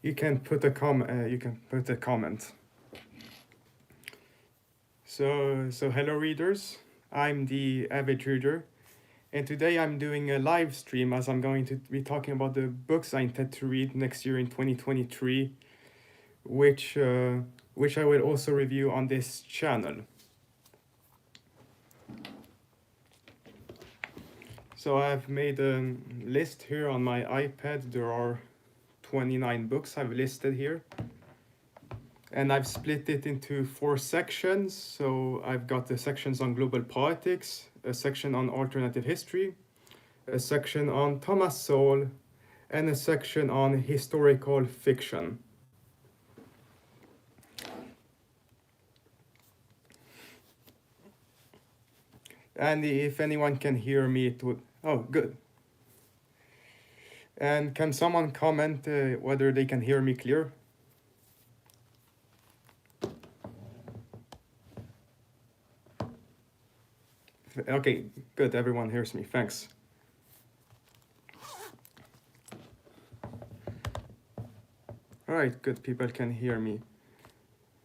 you can put a comment. So hello readers, I'm the Avid reader, and today I'm doing a live stream as I'm going to be talking about the books I intend to read next year in 2023, which I will also review on this channel. So I've made a list here on my iPad. There are 29 books I've listed here. And I've split it into 4 sections. So I've got the sections on global politics, a section on alternative history, a section on Thomas Sowell, and a section on historical fiction. And if anyone can hear me, it would... Oh, good. And can someone comment whether they can hear me clear? Okay, good. Everyone hears me. Thanks. All right, good. People can hear me.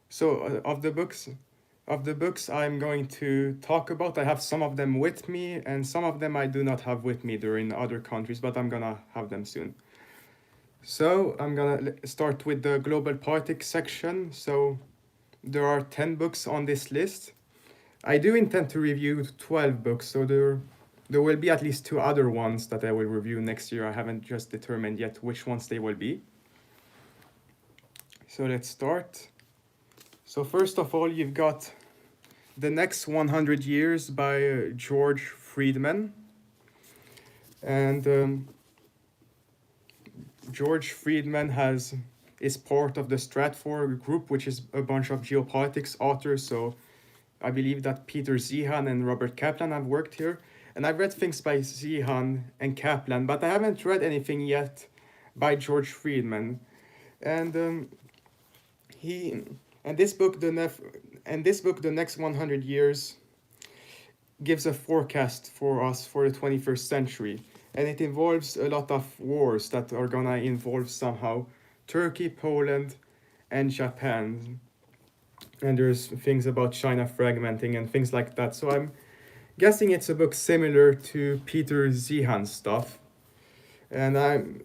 So of the books I'm going to talk about, I have some of them with me, and some of them I do not have with me. They're in other countries, but I'm gonna have them soon. So I'm gonna start with the global politics section. So there are 10 books on this list. I do intend to review 12 books, so there will be at least 2 other ones that I will review next year. I haven't just determined yet which ones they will be. So let's start. So first of all, you've got The Next 100 Years by George Friedman. And George Friedman is part of the Stratfor group, which is a bunch of geopolitics authors. So I believe that Peter Zihan and Robert Kaplan have worked here. And I've read things by Zihan and Kaplan, but I haven't read anything yet by George Friedman. And this book, The Next 100 Years, gives a forecast for us for the 21st century. And it involves a lot of wars that are gonna involve somehow Turkey, Poland, and Japan. And there's things about China fragmenting and things like that. So I'm guessing it's a book similar to Peter Zihan's stuff. And I'm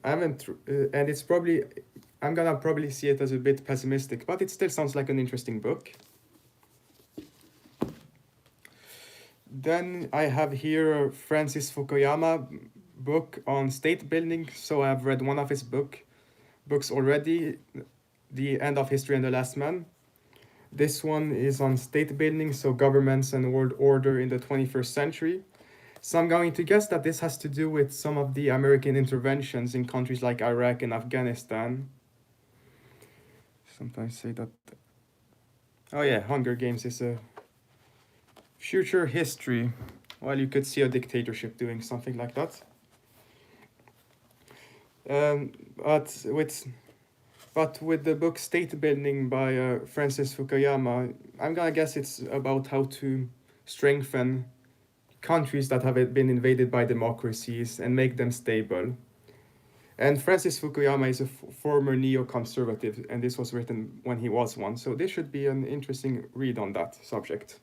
gonna probably see it as a bit pessimistic, but it still sounds like an interesting book. Then I have here Francis Fukuyama book on state building. So I've read one of his books already, The End of History and the Last Man. This one is on state building, so governments and world order in the 21st century. So I'm going to guess that this has to do with some of the American interventions in countries like Iraq and Afghanistan. Sometimes say that... Oh yeah, Hunger Games is a future history. Well, you could see a dictatorship doing something like that. But with the book State Building by Francis Fukuyama, I'm gonna guess it's about how to strengthen countries that have been invaded by democracies and make them stable. And Francis Fukuyama is a former neoconservative, and this was written when he was one, so this should be an interesting read on that subject.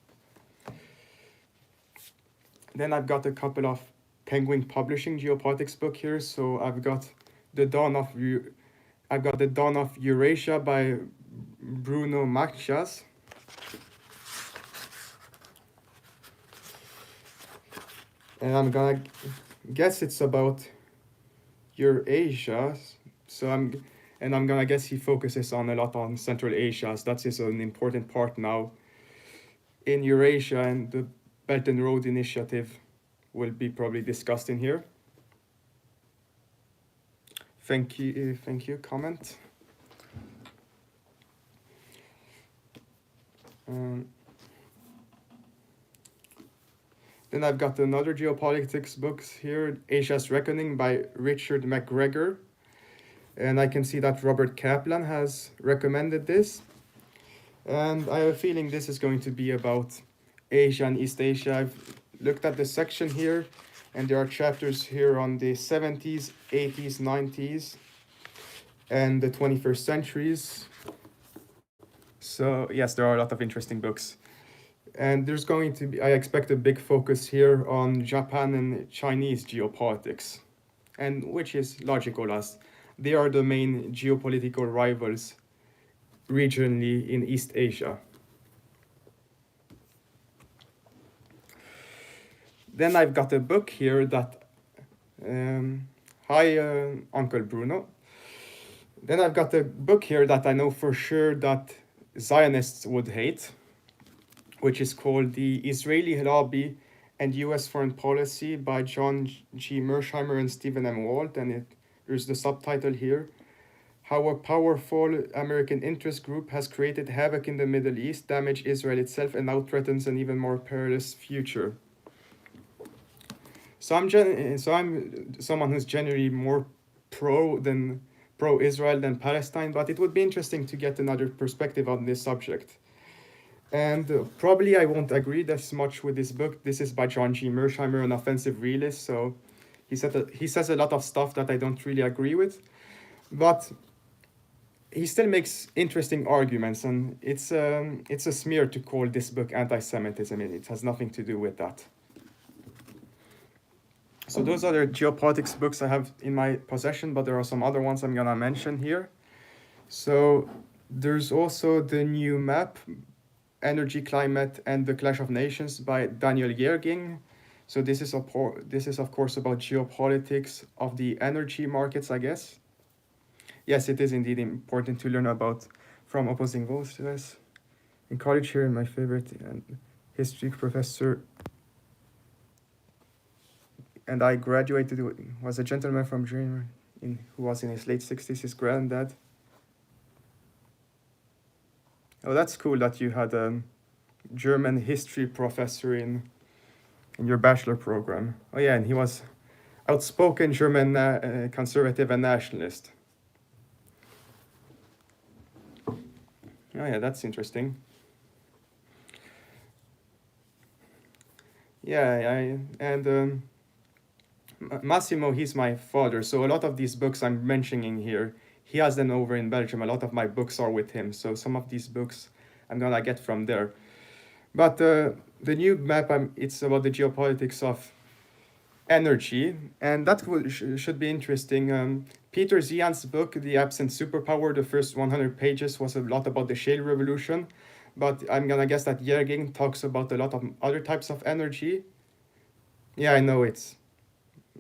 Then I've got a couple of Penguin Publishing geopolitics book here, so I've got The Dawn of Eurasia by Bruno Machas. And I'm gonna guess it's about Eurasia. So I'm gonna guess he focuses a lot on Central Asia, as that is an important part now in Eurasia, and the Belt and Road Initiative will be probably discussed in here. Thank you, comment. Then I've got another geopolitics books here, Asia's Reckoning by Richard McGregor. And I can see that Robert Kaplan has recommended this. And I have a feeling this is going to be about Asia and East Asia. I've looked at the section here, and there are chapters here on the 70s, 80s, 90s. and the 21st centuries. So yes, there are a lot of interesting books. And there's going to be, I expect a big focus here on Japan and Chinese geopolitics, and which is logical as they are the main geopolitical rivals regionally in East Asia. Then I've got a book here that, hi Uncle Bruno. Then I've got a book here that I know for sure that Zionists would hate, which is called The Israeli Lobby and U.S. Foreign Policy by John G. Mersheimer and Stephen M. Walt. And there's the subtitle here: How a Powerful American Interest Group Has Created Havoc in the Middle East, Damaged Israel Itself, and Now Threatens an Even More Perilous Future. So I'm someone who's generally more pro-Israel than Palestine, but it would be interesting to get another perspective on this subject. And probably I won't agree this much with this book. This is by John G. Mersheimer, an offensive realist. So he says a lot of stuff that I don't really agree with, but he still makes interesting arguments. And it's a smear to call this book anti-Semitism. It has nothing to do with that. So those are the geopolitics books I have in my possession, but there are some other ones I'm gonna mention here. So there's also the new map, Energy, Climate, and the Clash of Nations by Daniel Yergin. So this is of course about geopolitics of the energy markets, I guess. Yes, it is indeed important to learn about from opposing voices. In college here, my favorite history professor, and I graduated, was a gentleman from Germany who was in his late 60s, his granddad. Oh, that's cool that you had a German history professor in your bachelor program. Oh yeah, and he was outspoken German conservative and nationalist. Oh yeah, that's interesting. Yeah, and Massimo, he's my father, so a lot of these books I'm mentioning here, he has them over in Belgium. A lot of my books are with him, so some of these books I'm gonna get from there. But the new map, it's about the geopolitics of energy, and that should be interesting. Peter Zian's book, The Absent Superpower, the first 100 pages was a lot about the shale revolution, but I'm gonna guess that Yergin talks about a lot of other types of energy. Yeah, I know it's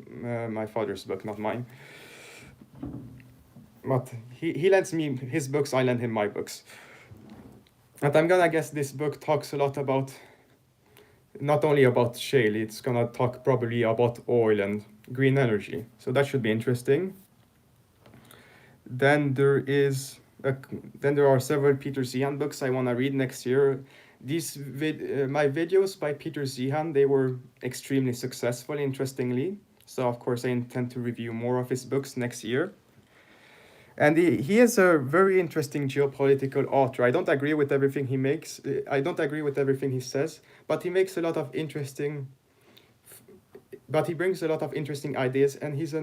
my father's book, not mine. But he lends me his books, I lend him my books. But I'm gonna guess this book talks a lot about, not only about shale, it's gonna talk probably about oil and green energy. So that should be interesting. Then there are several Peter Zihan books I wanna read next year. My videos by Peter Zihan, they were extremely successful, interestingly. So of course I intend to review more of his books next year. And he is a very interesting geopolitical author. I don't agree with everything he makes. I don't agree with everything he says, but he makes a lot of interesting. But he brings a lot of interesting ideas, and he's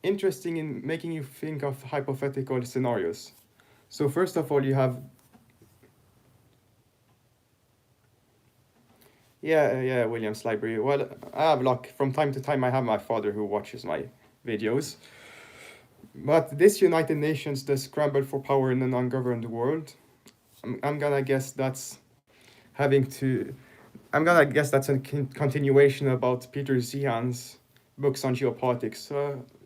interesting in making you think of hypothetical scenarios. So first of all, you have. Yeah, Williams Library. Well, I have luck. From time to time, I have my father who watches my videos. But this United Nations, the scramble for power in a non-governed world, I'm gonna guess that's I'm gonna guess that's a continuation about Peter Zihan's books on geopolitics.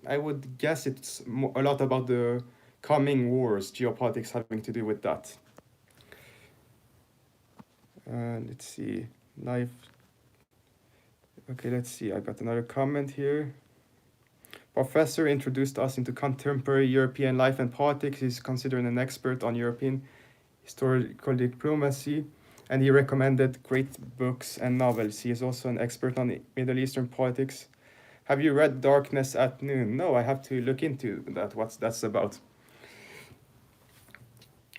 I would guess it's a lot about the coming wars, geopolitics having to do with that. Let's see, live. Okay, let's see. I got another comment here. Professor introduced us into contemporary European life and politics. He's considered an expert on European historical diplomacy, and he recommended great books and novels. He is also an expert on Middle Eastern politics. Have you read Darkness at Noon? No, I have to look into that, what that's about.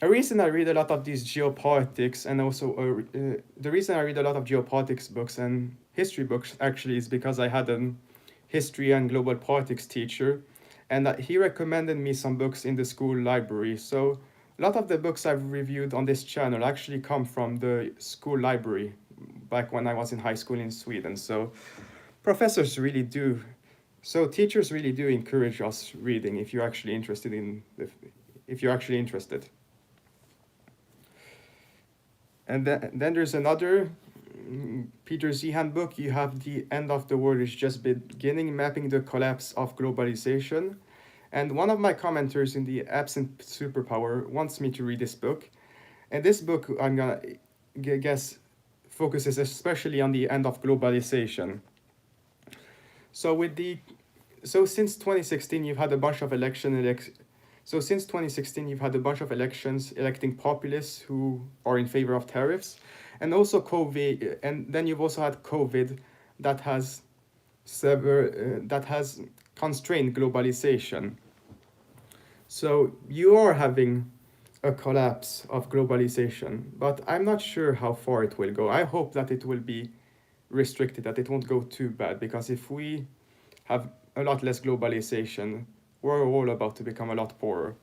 A reason I read a lot of these geopolitics, and also the reason I read a lot of geopolitics books and history books actually is because I had a history and global politics teacher, and he recommended me some books in the school library. So a lot of the books I've reviewed on this channel actually come from the school library back when I was in high school in Sweden. So professors really do, so teachers really do encourage us reading if you're actually interested if you're actually interested. And then there's another Peter Zihan book. You have The End of the World is Just Beginning, Mapping the Collapse of Globalization. And one of my commenters in the Absent Superpower wants me to read this book. And this book, I'm gonna guess, focuses especially on the end of globalization. So since 2016, you've had a bunch of since 2016, you've had a bunch of elections electing populists who are in favor of tariffs, and also COVID, and then you've also had COVID that has constrained globalization. So you are having a collapse of globalization, but I'm not sure how far it will go. I hope that it will be restricted, that it won't go too bad, because if we have a lot less globalization, we're all about to become a lot poorer.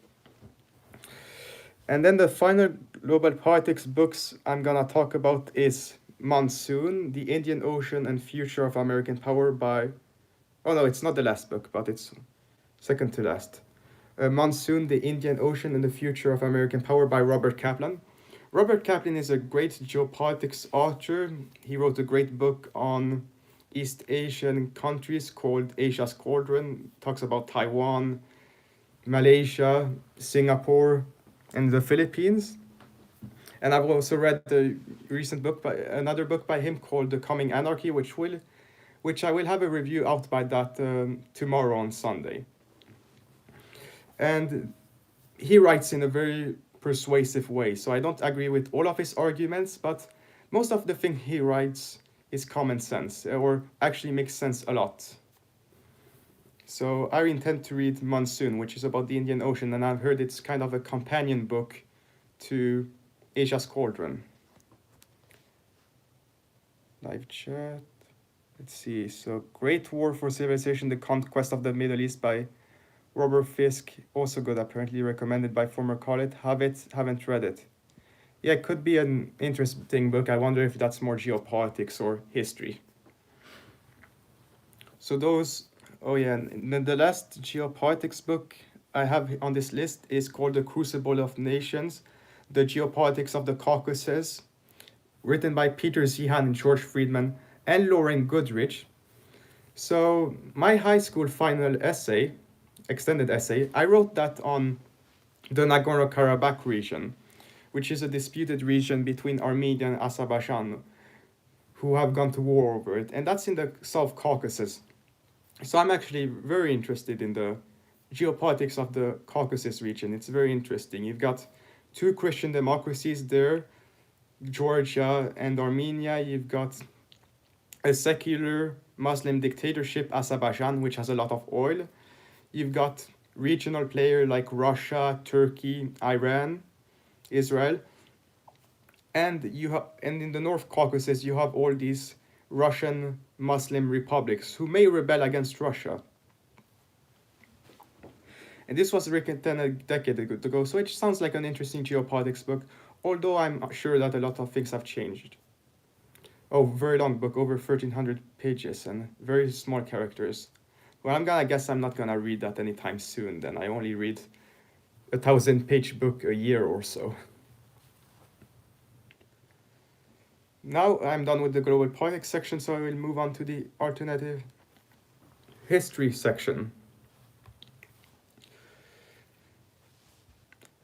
And then the final global politics books I'm gonna talk about is Monsoon, The Indian Ocean and Future of American Power by, oh no, it's not the last book, but it's second to last. Monsoon, The Indian Ocean and the Future of American Power by Robert Kaplan. Robert Kaplan is a great geopolitics author. He wrote a great book on East Asian countries called Asia's Cauldron. Talks about Taiwan, Malaysia, Singapore, and the Philippines. And I've also read another book by him called The Coming Anarchy, which I will have a review out by that tomorrow on Sunday. And he writes in a very persuasive way. So I don't agree with all of his arguments, but most of the thing he writes is common sense, or actually makes sense a lot. So I intend to read Monsoon, which is about the Indian Ocean, and I've heard it's kind of a companion book to Asia's Cauldron. Live chat. Let's see. So Great War for Civilization, The Conquest of the Middle East by Robert Fisk, also good, apparently recommended by former colleague. Haven't read it. Yeah, it could be an interesting book. I wonder if that's more geopolitics or history. So and the last geopolitics book I have on this list is called The Crucible of Nations, The Geopolitics of the Caucasus, written by Peter Zihan and George Friedman and Lauren Goodrich. So my high school final essay, extended essay, I wrote that on the Nagorno-Karabakh region, which is a disputed region between Armenia and Azerbaijan, who have gone to war over it, and that's in the South Caucasus. So I'm actually very interested in the geopolitics of the Caucasus region. It's very interesting. You've got two Christian democracies there, Georgia and Armenia. You've got a secular Muslim dictatorship, Azerbaijan, which has a lot of oil. You've got regional players like Russia, Turkey, Iran, Israel, and in the North Caucasus you have all these Russian Muslim republics who may rebel against Russia. And this was written a decade ago, so it sounds like an interesting geopolitics book, although I'm sure that a lot of things have changed. Oh, very long book, over 1,300 pages and very small characters. Well, I guess I'm not gonna read that anytime soon then. I only read a 1,000-page book a year or so. Now I'm done with the global politics section, so I will move on to the alternative history section.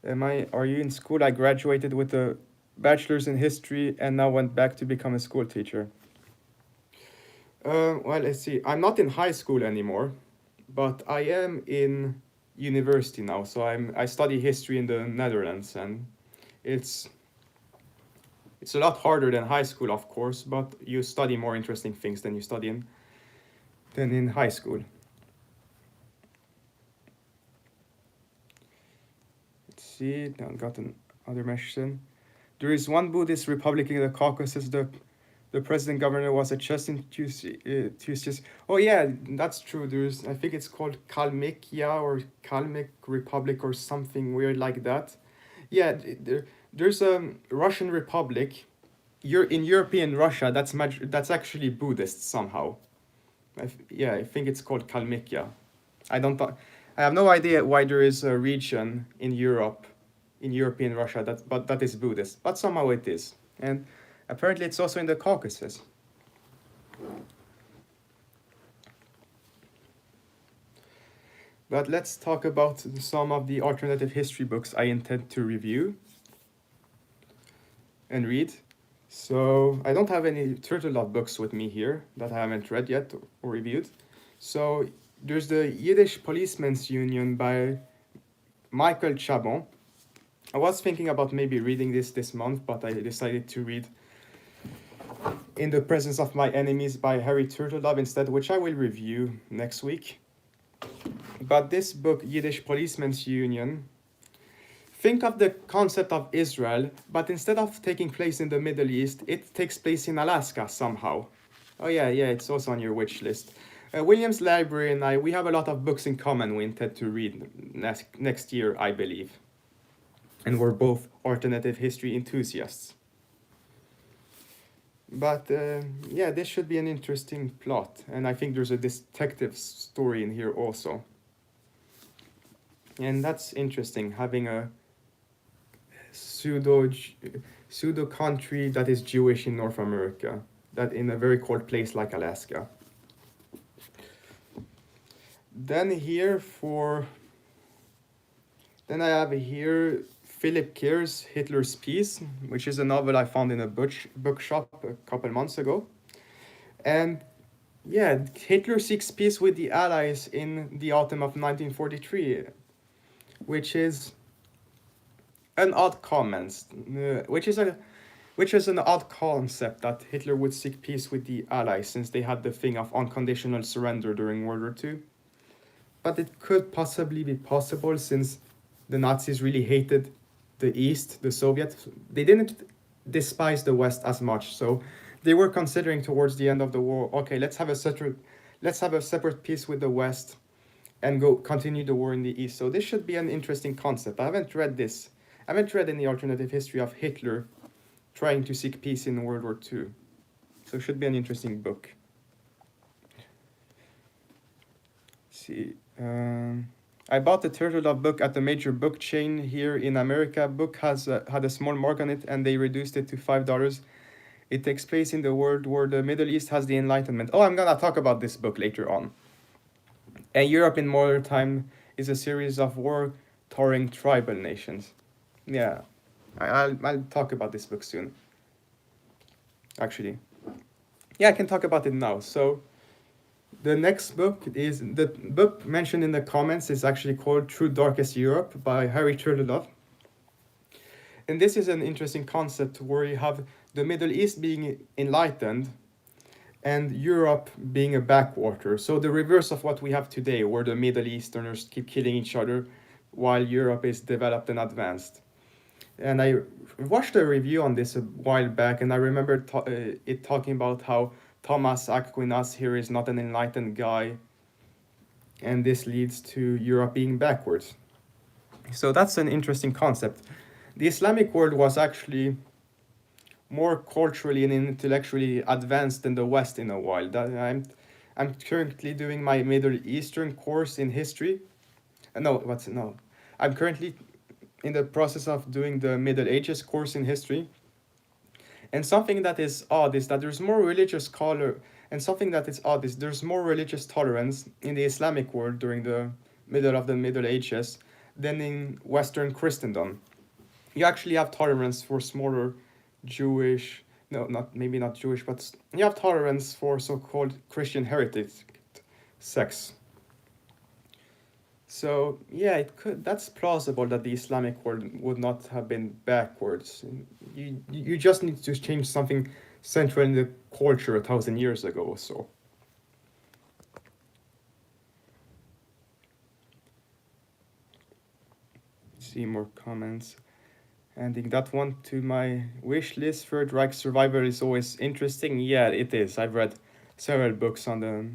Are you in school? I graduated with a bachelor's in history and now went back to become a school teacher. Well, let's see. I'm not in high school anymore, but I am in university now. So I study history in the Netherlands, and it's a lot harder than high school, of course, but you study more interesting things than you study in high school. Let's see. Now I got another mention. There is one Buddhist republic in the Caucasus, the the president governor was a Justin Tusius. Oh yeah, that's true. There's, I think it's called Kalmykia or Kalmyk Republic or something weird like that. Yeah, there's a Russian Republic. You're in European Russia. That's actually Buddhist somehow. Yeah, I think it's called Kalmykia. I don't. I have no idea why there is a region in Europe, in European Russia, but that is Buddhist. But somehow it is, and apparently it's also in the Caucasus. But let's talk about some of the alternative history books I intend to review and read. So I don't have any Turtle books with me here that I haven't read yet or reviewed. So there's the Yiddish Policemen's Union by Michael Chabon. I was thinking about maybe reading this month, but I decided to read In the Presence of My Enemies by Harry Turtledove instead, which I will review next week. But this book, Yiddish Policemen's Union, think of the concept of Israel, but instead of taking place in the Middle East, it takes place in Alaska somehow. Oh yeah, it's also on your wish list. William's Library and I, we have a lot of books in common we intend to read next year, I believe. And we're both alternative history enthusiasts. But yeah, this should be an interesting plot. And I think there's a detective story in here also. And that's interesting, having a pseudo country that is Jewish in North America, that in a very cold place like Alaska. Then I have here Philip Kerr's Hitler's Peace, which is a novel I found in a bookshop a couple months ago. And yeah, Hitler seeks peace with the Allies in the autumn of 1943, which is an odd comment, which is an odd concept that Hitler would seek peace with the Allies since they had the thing of unconditional surrender during World War II. But it could possibly be possible since the Nazis really hated the East, the Soviets. They didn't despise the West as much, so they were considering towards the end of the war, okay, let's have a separate peace with the West and continue the war in the East. So this should be an interesting concept. I haven't read this. I haven't read any alternative history of Hitler trying to seek peace in World War II. So it should be an interesting book. Let's see. I bought the Turtledove book at the major book chain here in America. Book had a small mark on it and they reduced it to $5. It takes place in the world where the Middle East has the Enlightenment. Oh, I'm gonna talk about this book later on. And Europe in Modern Time is a series of war-torn tribal nations. Yeah, I'll talk about this book soon. Actually, yeah, I can talk about it now. So the next book is, the book mentioned in the comments is actually called Through Darkest Europe by Harry Turtledove. And this is an interesting concept where you have the Middle East being enlightened and Europe being a backwater. So the reverse of what we have today, where the Middle Easterners keep killing each other while Europe is developed and advanced. And I watched a review on this a while back, and I remember it talking about how Thomas Aquinas here is not an enlightened guy, and this leads to Europe being backwards. So that's an interesting concept. The Islamic world was actually more culturally and intellectually advanced than the West in a while. I'm currently doing my Middle Eastern course in history. I'm currently in the process of doing the Middle Ages course in history. And something that is odd is that there's more religious there's more religious tolerance in the Islamic world during the middle of the Middle Ages than in Western Christendom. You actually have tolerance for smaller Jewish, maybe not Jewish, but you have tolerance for so-called Christian heritage sects. So yeah, that's plausible that the Islamic world would not have been backwards. You just need to change something central in the culture 1,000 years ago or so. See more comments. Adding that one to my wish list. Third Reich Survivor is always interesting. Yeah, it is. I've read several books on the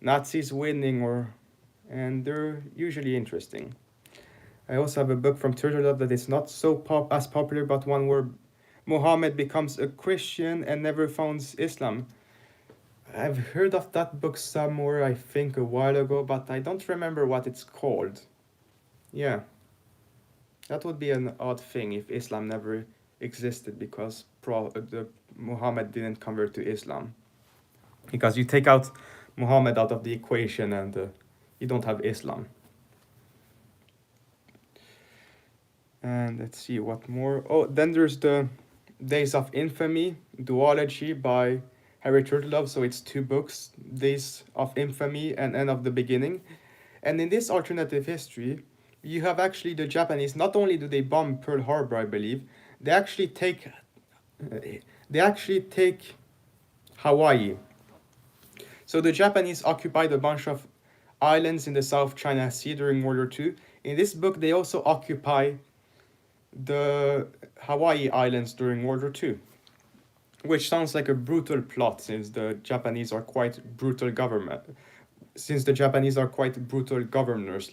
Nazis winning, and they're usually interesting. I also have a book from Turtle that is not so as popular, but one where Muhammad becomes a Christian and never founds Islam. I've heard of that book somewhere, I think, a while ago, but I don't remember what it's called. Yeah, that would be an odd thing if Islam never existed because the Muhammad didn't convert to Islam. Because you take out Muhammad out of the equation and you don't have Islam. And let's see what more. Oh, then there's the Days of Infamy duology by Harry Turtlelove. So it's two books, Days of Infamy and End of the Beginning. And in this alternative history, you have actually the Japanese. Not only do they bomb Pearl Harbor, I believe, they actually take Hawaii. So the Japanese occupied a bunch of islands in the South China Sea during World War II. In this book, they also occupy the Hawaii Islands during World War II, which sounds like a brutal plot since the Japanese are quite brutal governors,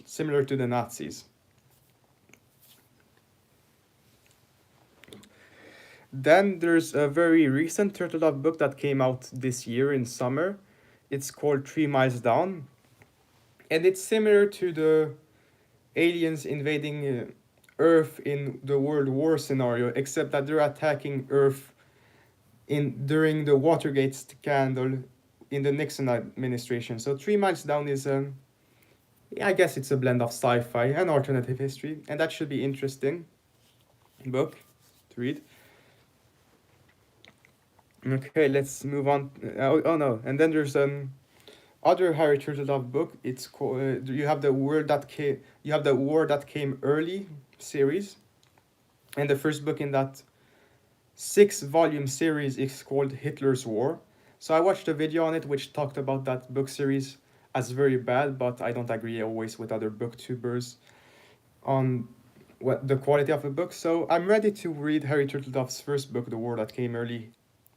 similar to the Nazis. Then there's a very recent Turtlelove book that came out this year in summer. It's called 3 Miles Down, and it's similar to the aliens invading Earth in the World War scenario, except that they're attacking Earth during the Watergate scandal in the Nixon administration. So 3 Miles Down is I guess it's a blend of sci-fi and alternative history, and that should be interesting book to read. Okay, let's move on. Oh no, and then there's other Harry Turtlelove book. It's called you have the War That Came Early series, and the first book in that 6-volume series is called Hitler's War. So I watched a video on it which talked about that book series as very bad, but I don't agree always with other booktubers on what the quality of a book. So I'm ready to read Harry Turtledove's first book, The War That Came Early,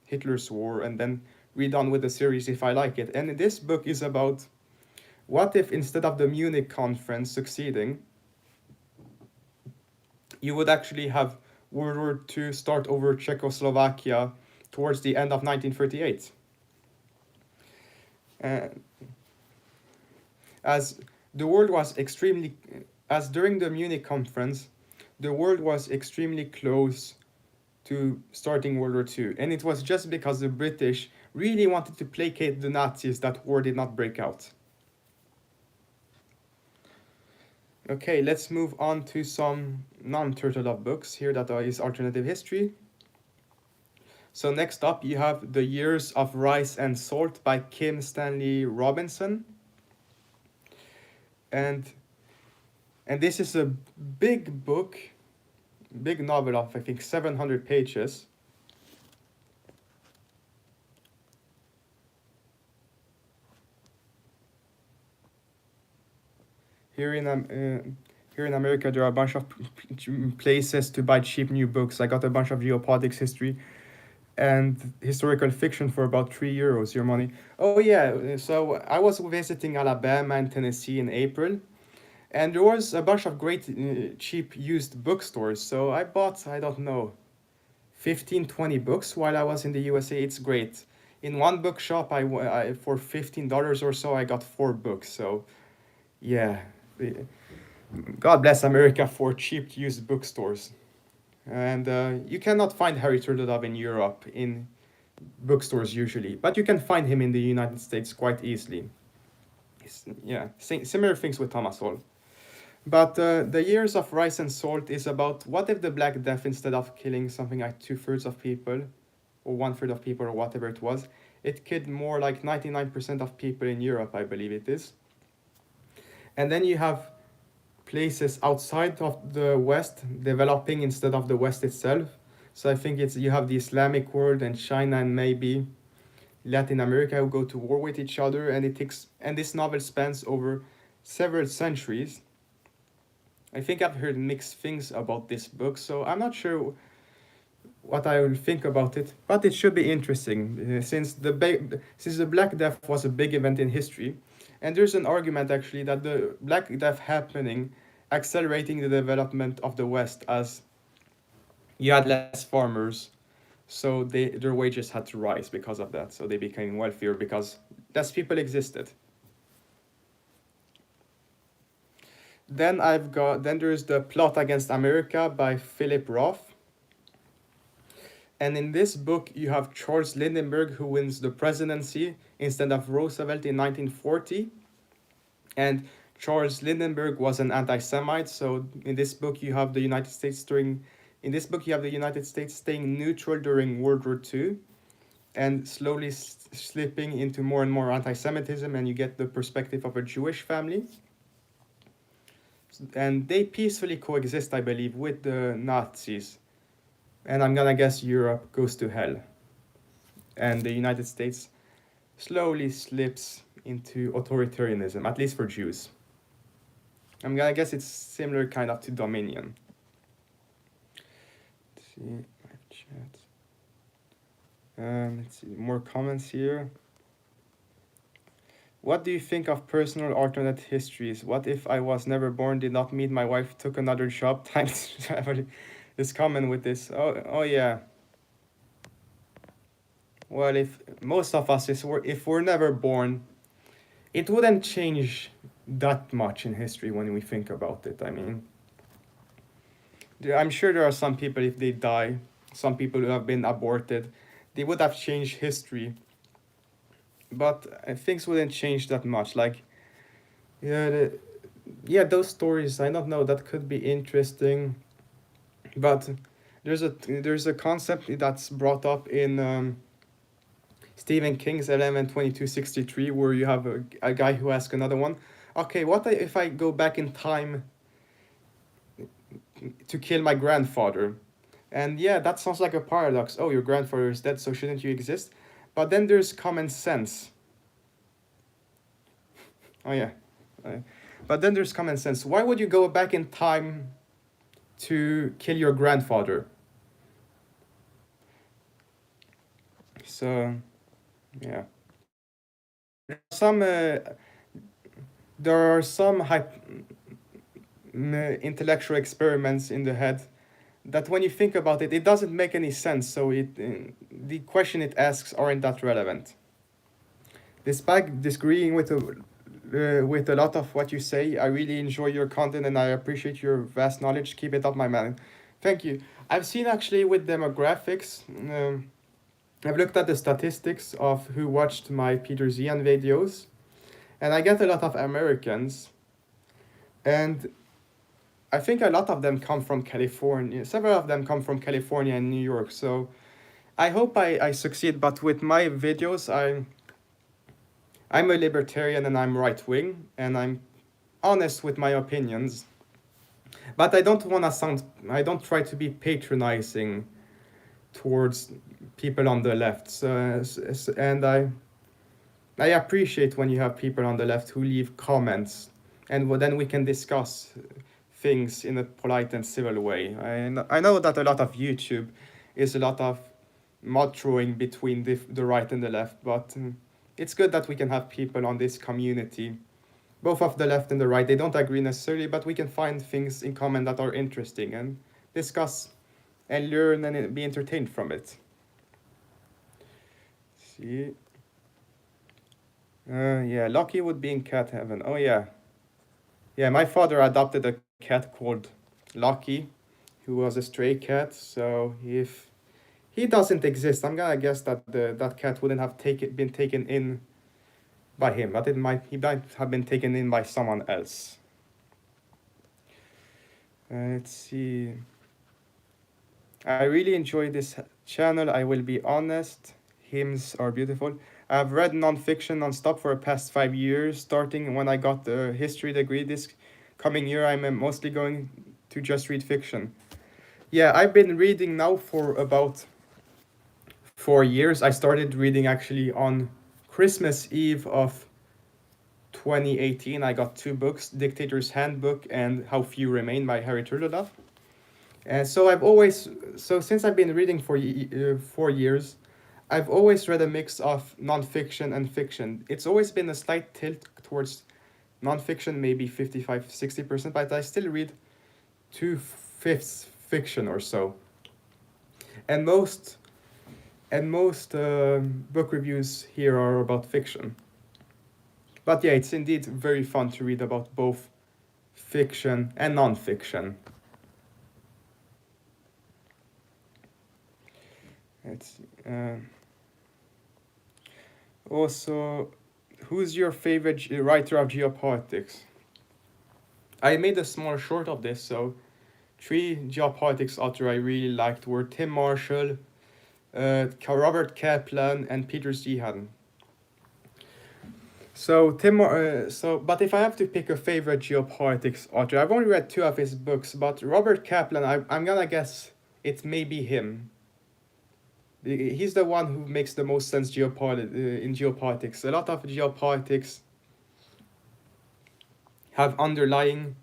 Hitler's War, and then read on with the series if I like it. And this book is about what if instead of the Munich conference succeeding, you would actually have World War II start over Czechoslovakia towards the end of 1938. As during the Munich conference, the world was extremely close to starting World War II. And it was just because the British really wanted to placate the Nazis that war did not break out. Okay, let's move on to some non-Turtlelove books here that is alternative history. So next up you have The Years of Rice and Salt by Kim Stanley Robinson. And this is a big book, big novel of I think 700 pages. Here in America, there are a bunch of places to buy cheap new books. I got a bunch of geopolitics history and historical fiction for about €3 your money. Oh yeah, so I was visiting Alabama and Tennessee in April, and there was a bunch of great cheap used bookstores. So I bought, I don't know, 15-20 books while I was in the USA. It's great. In one bookshop, I for $15 or so, I got 4 books. So yeah, God bless America for cheap used bookstores. And you cannot find Harry Turtlelove in Europe in bookstores usually, but you can find him in the United States quite easily. Yeah, similar things with Thomas Hall. But The Years of Rice and Salt is about what if the Black Death, instead of killing something like 2/3 of people, or 1/3 of people, or whatever it was, it killed more like 99% of people in Europe, I believe it is. And then you have places outside of the West developing instead of the West itself. So I think you have the Islamic world and China and maybe Latin America who go to war with each other, and this novel spans over several centuries. I think I've heard mixed things about this book, so I'm not sure what I will think about it, but it should be interesting since the Black Death was a big event in history, and there's an argument actually that the Black Death happening accelerating the development of the West as you had less farmers, so their wages had to rise because of that, so they became wealthier because less people existed. Then there's the Plot Against America by Philip Roth. And in this book, you have Charles Lindbergh, who wins the presidency instead of Roosevelt in 1940. And Charles Lindbergh was an anti-Semite. So in this book, you have the United States staying neutral during World War II, and slowly slipping into more and more anti-Semitism, and you get the perspective of a Jewish family. And they peacefully coexist, I believe, with the Nazis. And I'm gonna guess Europe goes to hell. And the United States slowly slips into authoritarianism, at least for Jews. I'm gonna guess it's similar kind of to Dominion. Let's see, live chat. Let's see, more comments here. What do you think of personal alternate histories? What if I was never born, did not meet my wife, took another job, time to travel? This comment with this. Oh yeah. Well, if most of us, if we're never born, it wouldn't change that much in history when we think about it. I mean, I'm sure there are some people, if they die, some people who have been aborted, they would have changed history. But things wouldn't change that much. Like, yeah, those stories, I don't know, that could be interesting. But there's a concept that's brought up in Stephen King's 11/22/63, where you have a guy who asks another one, okay, what if I go back in time to kill my grandfather? And yeah, that sounds like a paradox. Oh, your grandfather is dead, so shouldn't you exist? But then there's common sense. Oh yeah. But then there's common sense. Why would you go back in time to kill your grandfather? So, yeah. There are some intellectual experiments in the head that when you think about it, it doesn't make any sense. So the question it asks aren't that relevant. Despite disagreeing with a lot of what you say, I really enjoy your content and I appreciate your vast knowledge. Keep it up, my man. Thank you. I've seen actually with demographics, I've looked at the statistics of who watched my Peter Zian videos, and I get a lot of Americans, and I think a lot of them come from California. Several of them come from California and New York, so I hope I succeed, but with my videos, I'm a libertarian and I'm right-wing, and I'm honest with my opinions, but I don't try to be patronizing towards people on the left. And I appreciate when you have people on the left who leave comments, and then we can discuss things in a polite and civil way. I know that a lot of YouTube is a lot of mud throwing between the right and the left, but it's good that we can have people on this community, both of the left and the right. They don't agree necessarily, but we can find things in common that are interesting and discuss and learn and be entertained from it. Let's see. Yeah, Lucky would be in cat heaven. Oh yeah. Yeah, my father adopted a cat called Lucky, who was a stray cat. So if he doesn't exist, I'm gonna guess that that cat wouldn't have been taken in by him, but he might have been taken in by someone else. Let's see. I really enjoy this channel, I will be honest. Hymns are beautiful. I've read non-fiction non-stop for the past 5 years, starting when I got the history degree. This coming year, I'm mostly going to just read fiction. Yeah, I've been reading now for about 4 years. I started reading actually on Christmas Eve of 2018, I got 2 books, Dictator's Handbook and How Few Remain by Harry Turtledove. And so since I've been reading for 4 years, I've always read a mix of nonfiction and fiction. It's always been a slight tilt towards nonfiction, maybe 55-60%, but I still read 2/5 fiction or so. And most book reviews here are about fiction. But yeah, it's indeed very fun to read about both fiction and nonfiction. Let's see. Also, who's your favorite writer of geopolitics? I made a small short of this, so 3 geopolitics authors I really liked were Tim Marshall, Robert Kaplan, and Peter Sheehan. But if I have to pick a favorite geopolitics author, I've only read 2 of his books, but Robert Kaplan, I'm gonna guess it may be him. He's the one who makes the most sense in geopolitics. A lot of geopolitics have underlying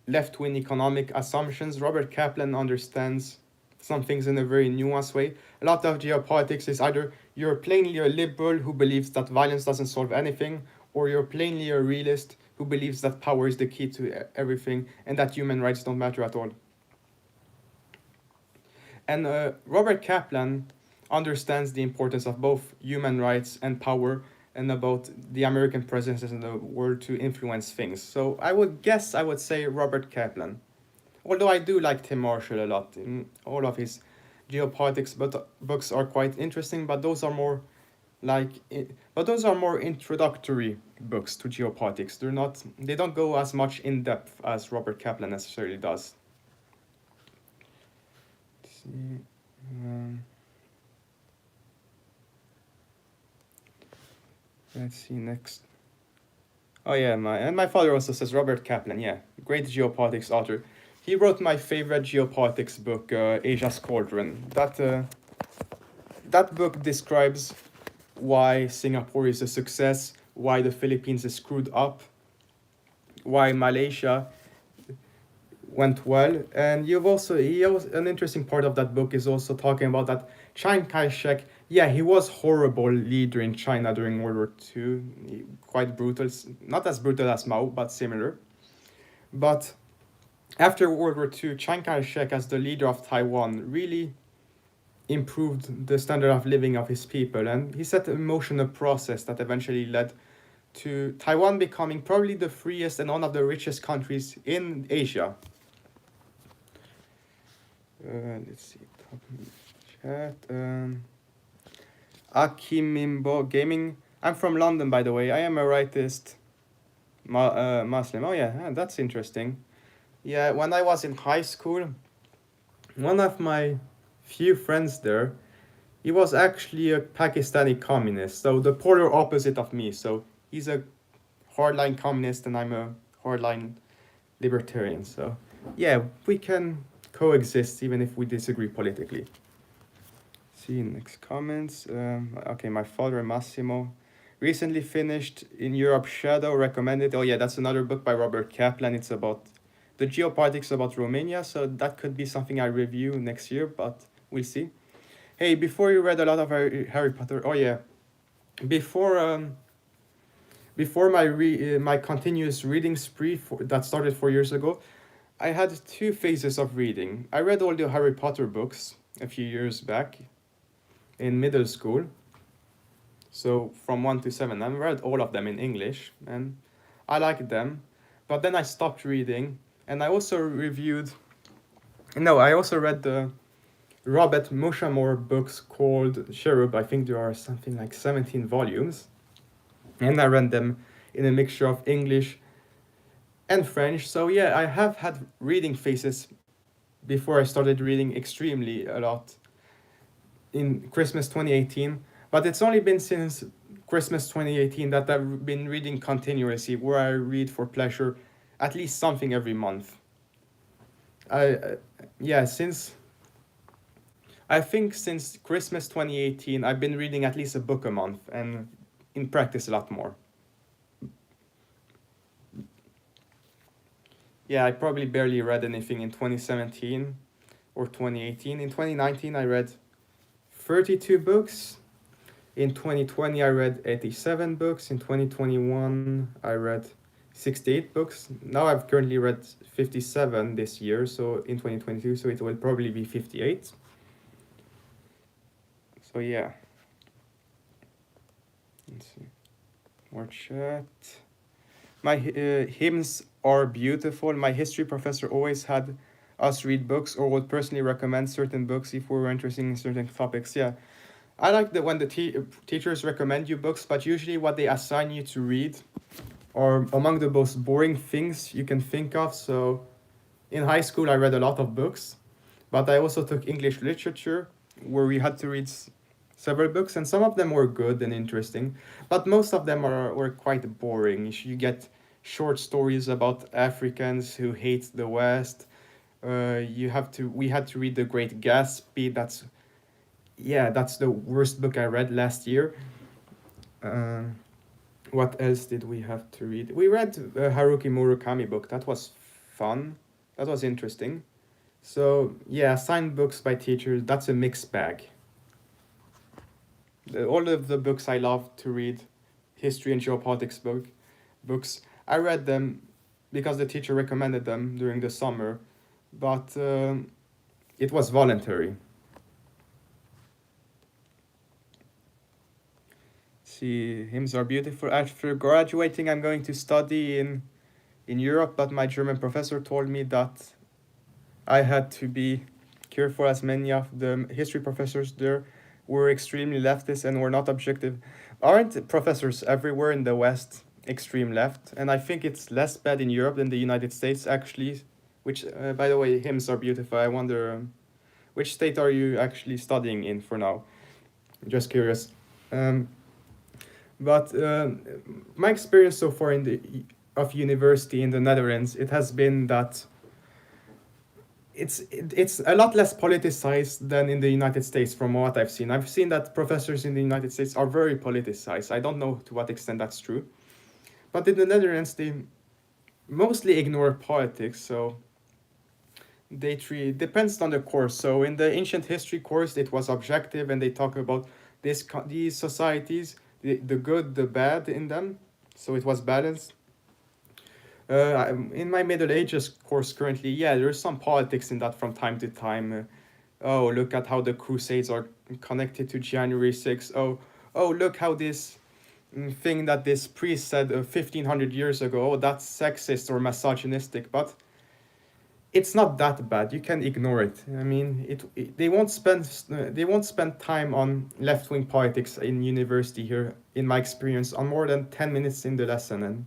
left-wing economic assumptions. Robert Kaplan understands some things in a very nuanced way. A lot of geopolitics is either you're plainly a liberal who believes that violence doesn't solve anything, or you're plainly a realist who believes that power is the key to everything and that human rights don't matter at all. And Robert Kaplan understands the importance of both human rights and power, and about the American presence in the world to influence things. So I would say Robert Kaplan. Although I do like Tim Marshall a lot. All of his geopolitics books are quite interesting, but those are more introductory books to geopolitics. They don't go as much in depth as Robert Kaplan necessarily does. Let's see. Let's see next. Oh yeah, my father also says Robert Kaplan. Yeah, great geopolitics author. He wrote my favorite geopolitics book, Asia's Cauldron. That book describes why Singapore is a success, why the Philippines is screwed up, why Malaysia went well, and an interesting part of that book is also talking about that Chiang Kai-shek, yeah, he was horrible leader in China during World War II, quite brutal, not as brutal as Mao, but similar. But after World War II, Chiang Kai-shek as the leader of Taiwan really improved the standard of living of his people, and he set in motion a process that eventually led to Taiwan becoming probably the freest and one of the richest countries in Asia. Let's see, top chat. Akimimbo Gaming. I'm from London, by the way. I am a rightist Muslim. Oh yeah, that's interesting. Yeah, when I was in high school, one of my few friends there, he was actually a Pakistani communist, so the polar opposite of me. So he's a hardline communist and I'm a hardline libertarian. So yeah, we can coexist even if we disagree politically. See next comments. Okay, my father Massimo recently finished In Europe Shadow, recommended. Oh yeah, that's another book by Robert Kaplan. It's about the geopolitics about Romania, so that could be something I review next year, but we'll see. Hey, before you read a lot of Harry Potter, oh yeah, before my continuous reading spree that started 4 years ago, I had 2 phases of reading. I read all the Harry Potter books a few years back in middle school. So from 1 to 7, I read all of them in English, and I liked them. But then I stopped reading, and I also read the Robert Mushamore books called Cherub. I think there are something like 17 volumes. And I read them in a mixture of English and French. So yeah, I have had reading phases before I started reading extremely a lot in Christmas 2018. But it's only been since Christmas 2018 that I've been reading continuously, where I read for pleasure at least something every month. I think since Christmas 2018, I've been reading at least a book a month, and in practice a lot more. Yeah, I probably barely read anything in 2017 or 2018. In 2019, I read 32 books. In 2020, I read 87 books. In 2021, I read 68 books. Now I've currently read 57 this year, so in 2022, so it will probably be 58. So yeah. Let's see. More chat. My hymns are beautiful. My history professor always had us read books or would personally recommend certain books if we were interested in certain topics. Yeah, I like that when the teachers recommend you books, but usually what they assign you to read are among the most boring things you can think of. So in high school, I read a lot of books, but I also took English literature where we had to read several books, and some of them were good and interesting, but most of them were quite boring. You get short stories about Africans who hate the West. We had to read The Great Gatsby. That's the worst book I read last year. Um, what else did we have to read? We read a Haruki Murakami book. That was fun. That was interesting. So yeah, signed books by teachers. That's a mixed bag. All of the books I love to read, history and geopolitics books, I read them because the teacher recommended them during the summer, but it was voluntary. See, hymns are beautiful. After graduating, I'm going to study in Europe, but my German professor told me that I had to be careful, as many of the history professors there were extremely leftist and were not objective. Aren't professors everywhere in the West extreme left? And I think it's less bad in Europe than the United States, actually. Which, by the way, hymns are beautiful. I wonder, which state are you actually studying in for now? Just curious. Um, but my experience so far of university in the Netherlands, it has been that it's a lot less politicized than in the United States from what I've seen. I've seen that professors in the United States are very politicized. I don't know to what extent that's true. But in the Netherlands, they mostly ignore politics, so they treat depends on the course. So in the ancient history course, it was objective, and they talk about these societies, the good, the bad in them. So it was balanced. In my Middle Ages course currently, yeah, there's some politics in that from time to time. Oh, look at how the Crusades are connected to January 6th. Oh, look how this thing that this priest said 1500 years ago, oh, that's sexist or misogynistic, but it's not that bad. You can ignore it. I mean, they won't spend time on left wing politics in university here. In my experience, on more than 10 minutes in the lesson, and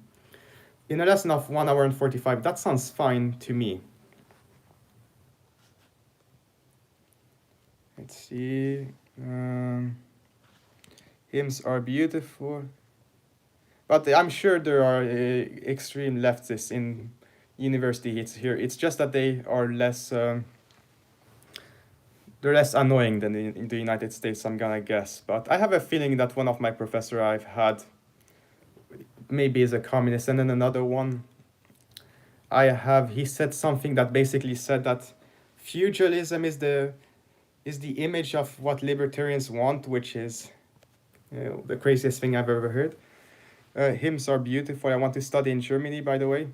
in a lesson of 1 hour and 45, that sounds fine to me. Let's see. Hymns are beautiful, but I'm sure there are extreme leftists in university here. It's just that they are less. They're less annoying than in the United States, I'm gonna guess. But I have a feeling that one of my professor I've had maybe is a communist, and then another one he said something that basically said that feudalism is the image of what libertarians want, which is the craziest thing I've ever heard. Hymns are beautiful. I want to study in Germany, by the way.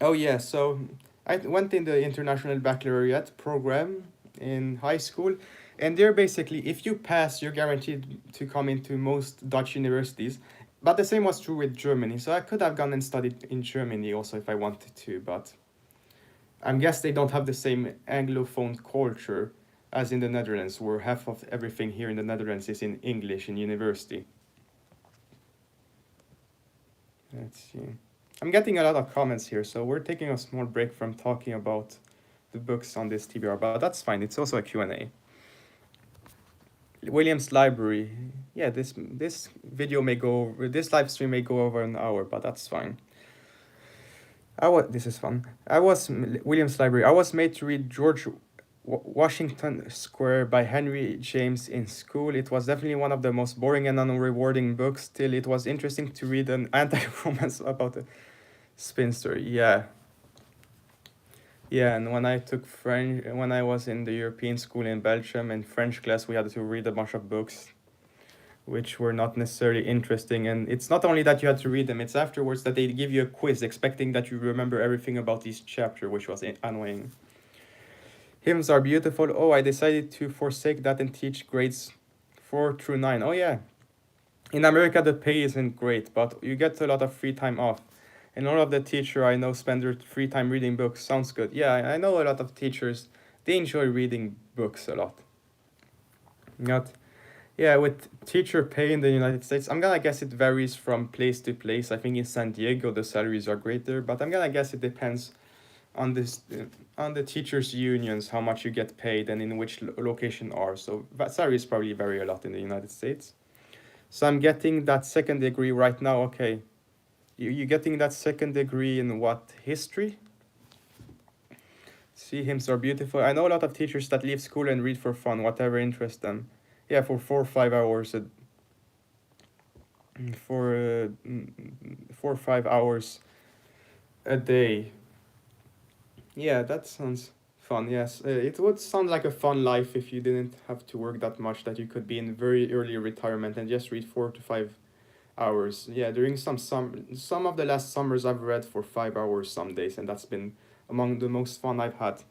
Oh yeah, so I went in the International Baccalaureate program in high school, and there basically, if you pass, you're guaranteed to come into most Dutch universities. But the same was true with Germany, so I could have gone and studied in Germany also if I wanted to, but I guess they don't have the same Anglophone culture as in the Netherlands, where half of everything here in the Netherlands is in English in university. Let's see. I'm getting a lot of comments here, so we're taking a small break from talking about the books on this TBR, but that's fine. It's also a Q&A. Williams Library. Yeah, this video may go over, this live stream may go over an hour, but that's fine. This is fun. Williams Library. I was made to read George Washington Square by Henry James in school. It was definitely one of the most boring and unrewarding books. Still, it was interesting to read an anti-romance about a spinster. Yeah. Yeah, and when I took French, when I was in the European school in Belgium, in French class, we had to read a bunch of books which were not necessarily interesting. And it's not only that you had to read them, it's afterwards that they give you a quiz expecting that you remember everything about each chapter, which was annoying. Hymns are beautiful. Oh, I decided to forsake that and teach grades 4 through 9. Oh, yeah. In America, the pay isn't great, but you get a lot of free time off. And all of the teacher I know spend their free time reading books. Sounds good. Yeah, I know a lot of teachers, they enjoy reading books a lot. Not, yeah, with teacher pay in the United States, I'm gonna guess it varies from place to place. I think in San Diego the salaries are greater, but I'm gonna guess it depends on this on the teachers' unions how much you get paid and in which location are. So that salaries probably vary a lot in the United States. So I'm getting that second degree right now. Okay, you getting that second degree in what, history? See, hymns are beautiful. I know a lot of teachers that leave school and read for fun, whatever interests them. Yeah, for 4 or 5 hours for 4 or 5 hours a day. Yeah, that sounds fun. Yes, it would sound like a fun life if you didn't have to work that much. That you could be in very early retirement and just read 4 to 5 hours. Yeah, during some of the last summers I've read for 5 hours some days, and that's been among the most fun I've had.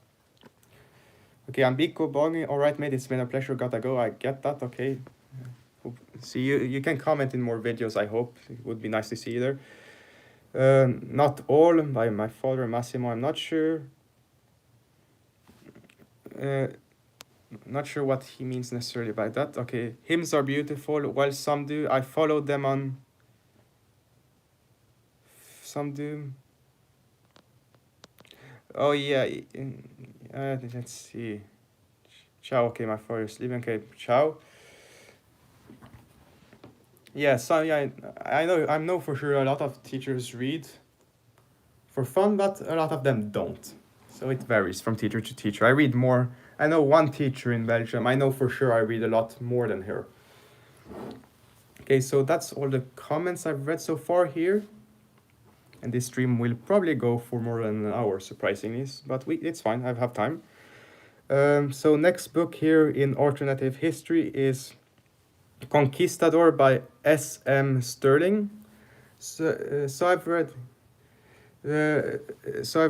Okay, I'm Biko Bongi. All right, mate. It's been a pleasure. Gotta go. I get that. Okay. See you. You can comment in more videos. I hope it would be nice to see you there. Not all by my father Massimo. I'm not sure. Not sure what he means necessarily by that. Okay, hymns are beautiful. While some do, I follow them on. Some do. Oh yeah. Let's see. Ciao. Okay, my father is sleeping. Okay, ciao. Yeah, so yeah, I know for sure a lot of teachers read for fun, but a lot of them don't. So it varies from teacher to teacher. I read more. I know one teacher in Belgium. I know for sure I read a lot more than her. Okay, so that's all the comments I've read so far here. And this stream will probably go for more than an hour, surprisingly, but it's fine. I have time. So next book here in alternative history is Conquistador by S.M. Sterling. So I've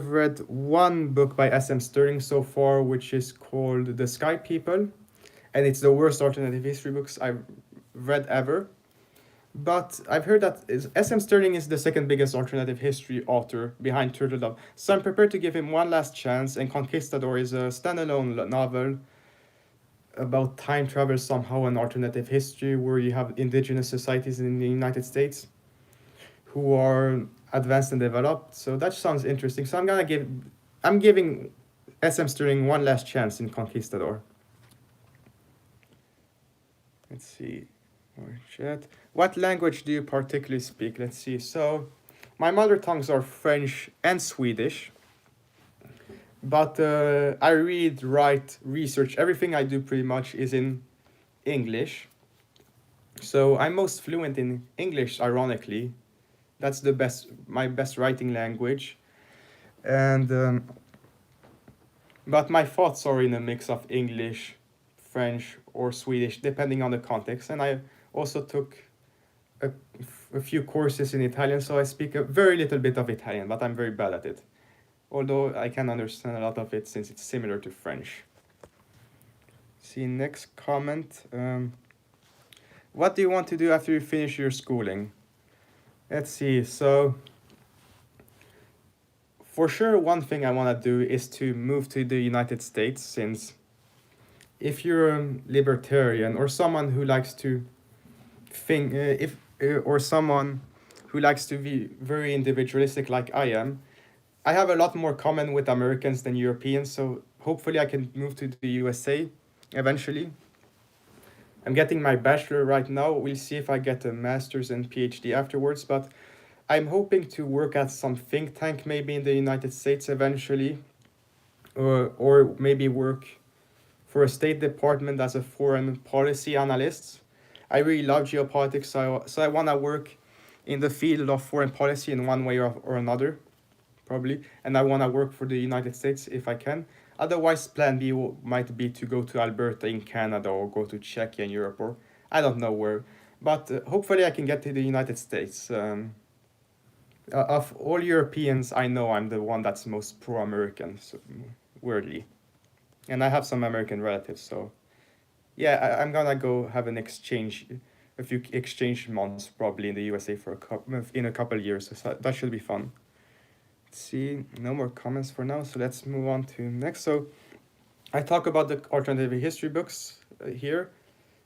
read one book by S.M. Sterling so far, which is called The Sky People, and it's the worst alternative history books I've read ever. But I've heard that S.M. Sterling is the second biggest alternative history author behind Turtle Dove, so I'm prepared to give him one last chance. And Conquistador is a standalone novel about time travel somehow and alternative history, where you have indigenous societies in the United States who are advanced and developed. So that sounds interesting. So I'm giving S.M. Sterling one last chance in Conquistador. Let's see. More chat. What language do you particularly speak? Let's see. So my mother tongues are French and Swedish. But I read, write, research. Everything I do pretty much is in English. So I'm most fluent in English, ironically. That's my best writing language. And but my thoughts are in a mix of English, French, or Swedish, depending on the context. And I also took a few courses in Italian, so I speak a very little bit of Italian, but I'm very bad at it. Although I can understand a lot of it since it's similar to French. See, next comment. What do you want to do after you finish your schooling? Let's see, so for sure one thing I want to do is to move to the United States, since if you're a libertarian or someone who likes to think, or someone who likes to be very individualistic like I am, I have a lot more common with Americans than Europeans, so hopefully I can move to the USA eventually. I'm getting my bachelor right now. We'll see if I get a master's and PhD afterwards, but I'm hoping to work at some think tank maybe in the United States eventually, or maybe work for a State Department as a foreign policy analyst. I really love geopolitics, so I want to work in the field of foreign policy in one way or another. probably, and I want to work for the United States if I can. Otherwise, plan B might be to go to Alberta in Canada or go to Czechia in Europe, or I don't know where. But hopefully I can get to the United States. Of all Europeans, I know I'm the one that's most pro-American, so, weirdly. And I have some American relatives, so yeah, I'm gonna go have a few exchange months probably in the USA for in a couple years. So that should be fun. Let's see, no more comments for now, so let's move on to next. So I talk about the alternative history books here.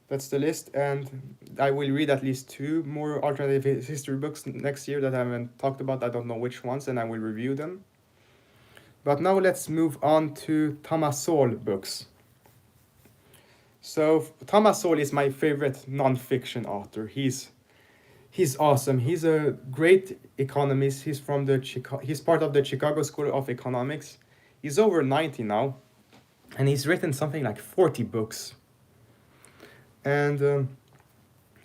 That's the list, and I will read at least 2 more alternative history books next year that I haven't talked about. I don't know which ones, and I will review them. But now let's move on to Thomas Sowell books. So Thomas Sowell is my favorite non-fiction author. He's awesome. He's a great economist. He's part of the Chicago School of Economics. He's over 90 now, and he's written something like 40 books. And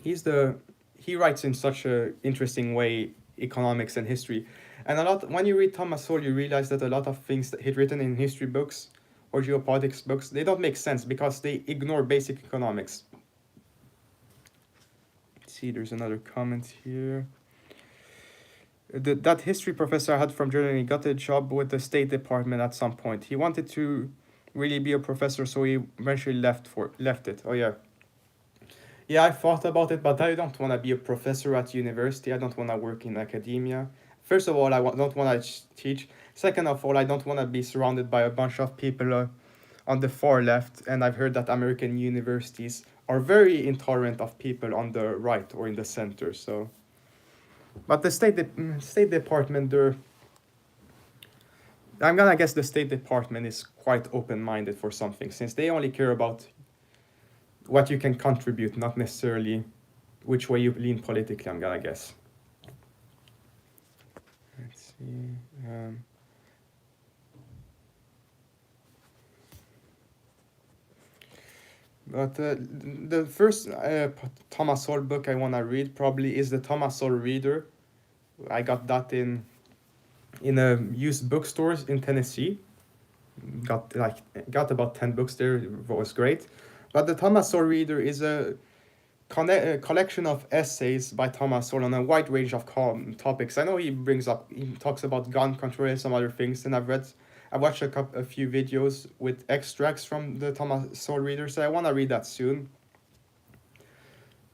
he writes in such a interesting way economics and history. And when you read Thomas Sowell, you realize that a lot of things that he'd written in history books or geopolitics books, they don't make sense because they ignore basic economics. Let's see, there's another comment here. That history professor I had from Germany got a job with the State Department at some point. He wanted to really be a professor, so he eventually left it. Oh yeah. Yeah, I thought about it, but I don't want to be a professor at university. I don't want to work in academia. First of all, I don't want to teach. Second of all, I don't want to be surrounded by a bunch of people on the far left. And I've heard that American universities are very intolerant of people on the right or in the center. So, but the State Department, I'm gonna guess the State Department is quite open-minded for something, since they only care about what you can contribute, not necessarily which way you lean politically, I'm gonna guess. Let's see. But the first Thomas Sowell book I want to read probably is the Thomas Sowell Reader. I got that in a used bookstores in Tennessee. Got about 10 books there. It was great. But the Thomas Sowell Reader is a collection of essays by Thomas Sowell on a wide range of topics. I know he talks about gun control and some other things, and I've watched a few videos with extracts from the Thomas Sowell Reader, so I want to read that soon.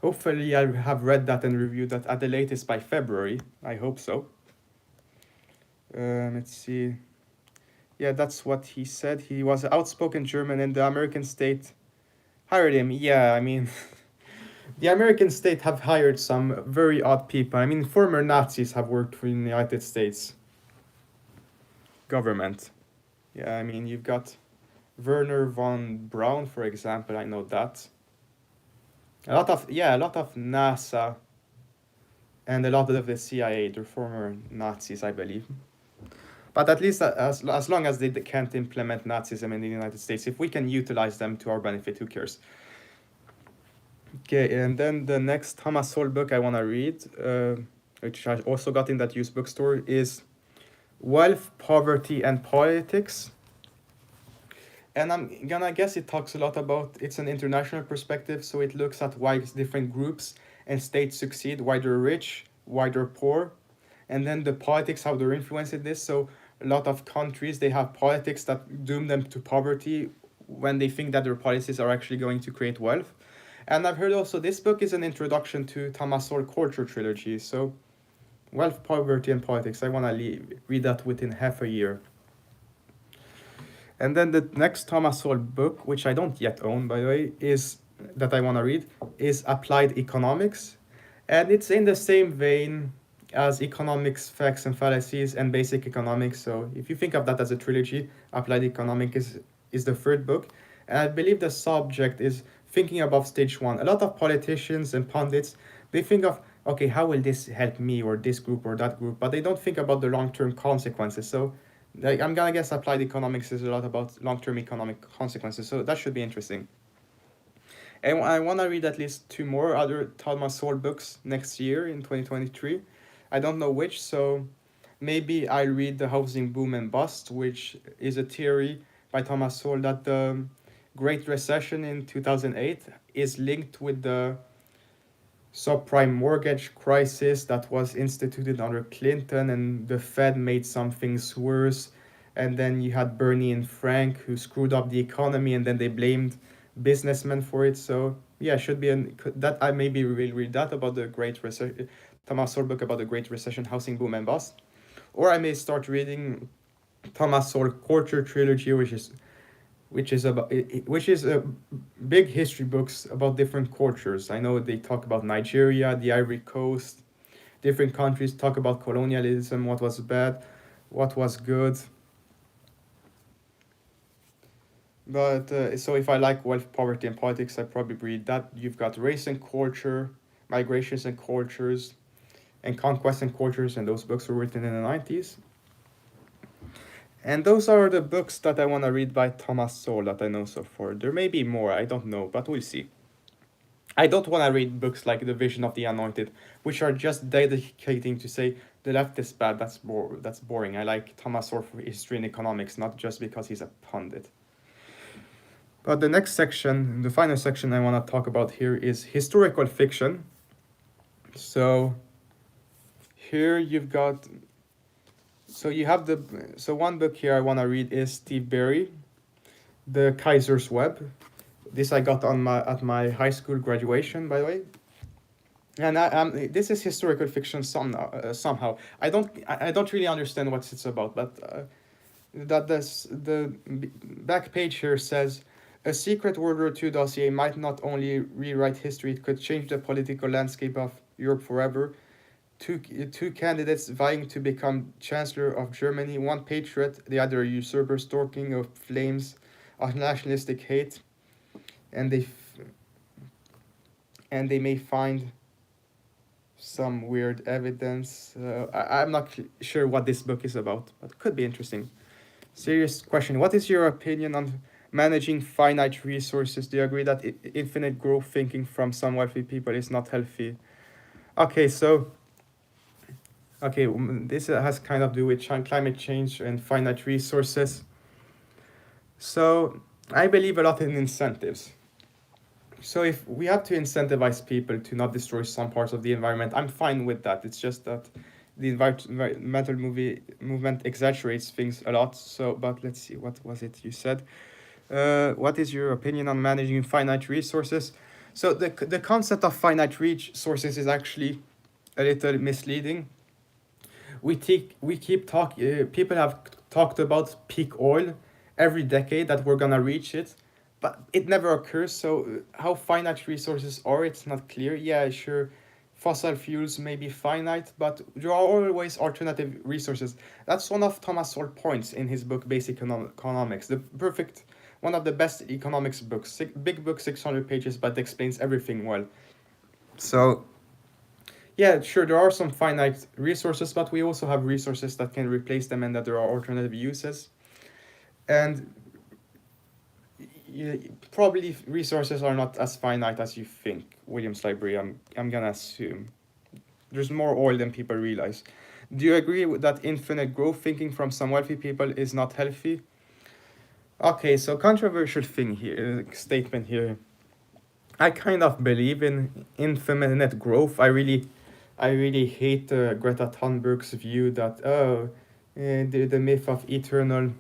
Hopefully I have read that and reviewed that at the latest by February. I hope so. Let's see. Yeah, that's what he said. He was an outspoken German, and the American state hired him. Yeah, I mean, the American state have hired some very odd people. I mean, former Nazis have worked for the United States government. Yeah, I mean, you've got Werner von Braun, for example. I know that. A lot of NASA and a lot of the CIA. They're former Nazis, I believe. But at least as long as they can't implement Nazism in the United States, if we can utilize them to our benefit, who cares? Okay, and then the next Thomas Sowell book I want to read, which I also got in that used bookstore, is Wealth, Poverty, and Politics. And I'm gonna guess it talks a lot about, it's an international perspective, so it looks at why different groups and states succeed, why they're rich, why they're poor, and then the politics, how they're influencing this. So a lot of countries, they have politics that doom them to poverty when they think that their policies are actually going to create wealth. And I've heard also this book is an introduction to Thomas Sowell Culture Trilogy. So Wealth, Poverty, and Politics, I want to read that within half a year. And then the next Thomas Sowell book, which I don't yet own, by the way, that I want to read, is Applied Economics. And it's in the same vein as Economics, Facts and Fallacies, and Basic Economics. So if you think of that as a trilogy, Applied Economics is the third book. And I believe the subject is thinking above stage one. A lot of politicians and pundits, they think of, okay, how will this help me or this group or that group? But they don't think about the long-term consequences. So I'm gonna guess Applied Economics is a lot about long-term economic consequences. So that should be interesting. And I want to read at least 2 more other Thomas Sowell books next year in 2023. I don't know which, so maybe I'll read The Housing Boom and Bust, which is a theory by Thomas Sowell that the Great Recession in 2008 is linked with the subprime mortgage crisis that was instituted under Clinton, and the Fed made some things worse. And then you had Bernie and Frank who screwed up the economy, and then they blamed businessmen for it. So yeah, should be that I maybe will read that about the Great Recession, Thomas Sowell book about the Great Recession, housing boom and bust, or I may start reading Thomas Sowell Culture Trilogy, which is a big history books about different cultures. I know they talk about Nigeria, the Ivory Coast, different countries talk about colonialism, what was bad, what was good. But so if I like wealth, poverty, and politics, I probably read that. You've got race and culture, migrations and cultures, and conquest and cultures, and those books were written in the 90s. And those are the books that I want to read by Thomas Sowell that I know so far. There may be more, I don't know, but we'll see. I don't want to read books like The Vision of the Anointed, which are just dedicating to say the left is bad. That's boring. I like Thomas Sowell for history and economics, not just because he's a pundit. But the next section, the final section I want to talk about here is historical fiction. So here you've got, so you have one book here I want to read is Steve Berry, The Kaiser's Web. This I got at my high school graduation, by the way. And this is historical fiction somehow. I don't really understand what it's about, but the back page here says, a secret World War II dossier might not only rewrite history, it could change the political landscape of Europe forever. Two candidates vying to become Chancellor of Germany, one patriot, the other a usurper, stoking of flames of nationalistic hate, and they may find some weird evidence. I'm not sure what this book is about, but it could be interesting. Serious question. What is your opinion on managing finite resources? Do you agree that infinite growth thinking from some wealthy people is not healthy? Okay, so this has kind of to do with climate change and finite resources. So I believe a lot in incentives. So if we have to incentivize people to not destroy some parts of the environment, I'm fine with that. It's just that the environmental movement exaggerates things a lot. So, but let's see, what was it you said? What is your opinion on managing finite resources? So the concept of finite resources is actually a little misleading. People have talked about peak oil every decade, that we're gonna reach it, but it never occurs. So how finite resources are, it's not clear. Yeah, sure, fossil fuels may be finite, but there are always alternative resources. That's one of Thomas Sowell's points in his book Basic Economics, one of the best economics books. Big book, 600 pages, but explains everything well. So yeah, sure, there are some finite resources, but we also have resources that can replace them and that there are alternative uses. And probably resources are not as finite as you think, Williams Library, I'm gonna assume. There's more oil than people realize. Do you agree with that infinite growth thinking from some wealthy people is not healthy? Okay, so controversial statement here. I kind of believe in infinite growth. I really hate Greta Thunberg's view that the myth of eternal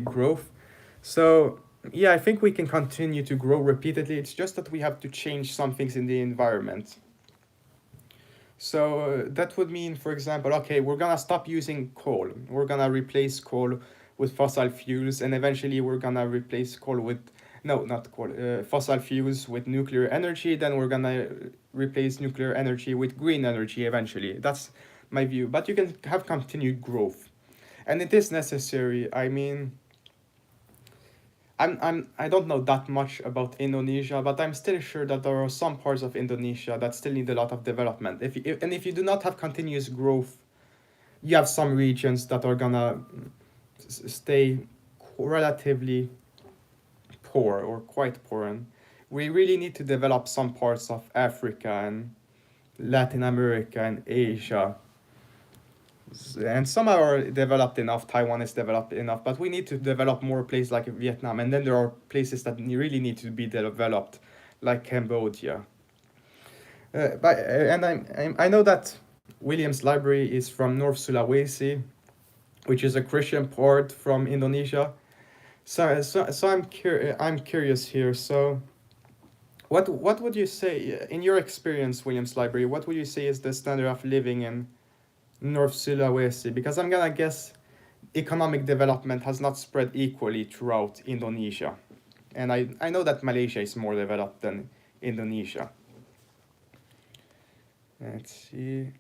growth. So yeah, I think we can continue to grow repeatedly. It's just that we have to change some things in the environment. So that would mean, for example, okay, we're gonna stop using coal. We're gonna replace coal with fossil fuels, and eventually we're gonna replace coal with fossil fuels with nuclear energy. Then we're gonna replace nuclear energy with green energy eventually. That's my view. But you can have continued growth, and it is necessary. I mean, I don't know that much about Indonesia, but I'm still sure that there are some parts of Indonesia that still need a lot of development. If you do not have continuous growth, you have some regions that are gonna stay relatively poor or quite poor, and we really need to develop some parts of Africa and Latin America and Asia. And some are developed enough. Taiwan is developed enough, but we need to develop more places like Vietnam. And then there are places that really need to be developed, like Cambodia. And I know that Williams Library is from North Sulawesi, which is a Christian port from Indonesia. So I'm curious here. So, what would you say in your experience, Williams Library? What would you say is the standard of living in North Sulawesi? Because I'm gonna guess economic development has not spread equally throughout Indonesia, and I know that Malaysia is more developed than Indonesia. Let's see.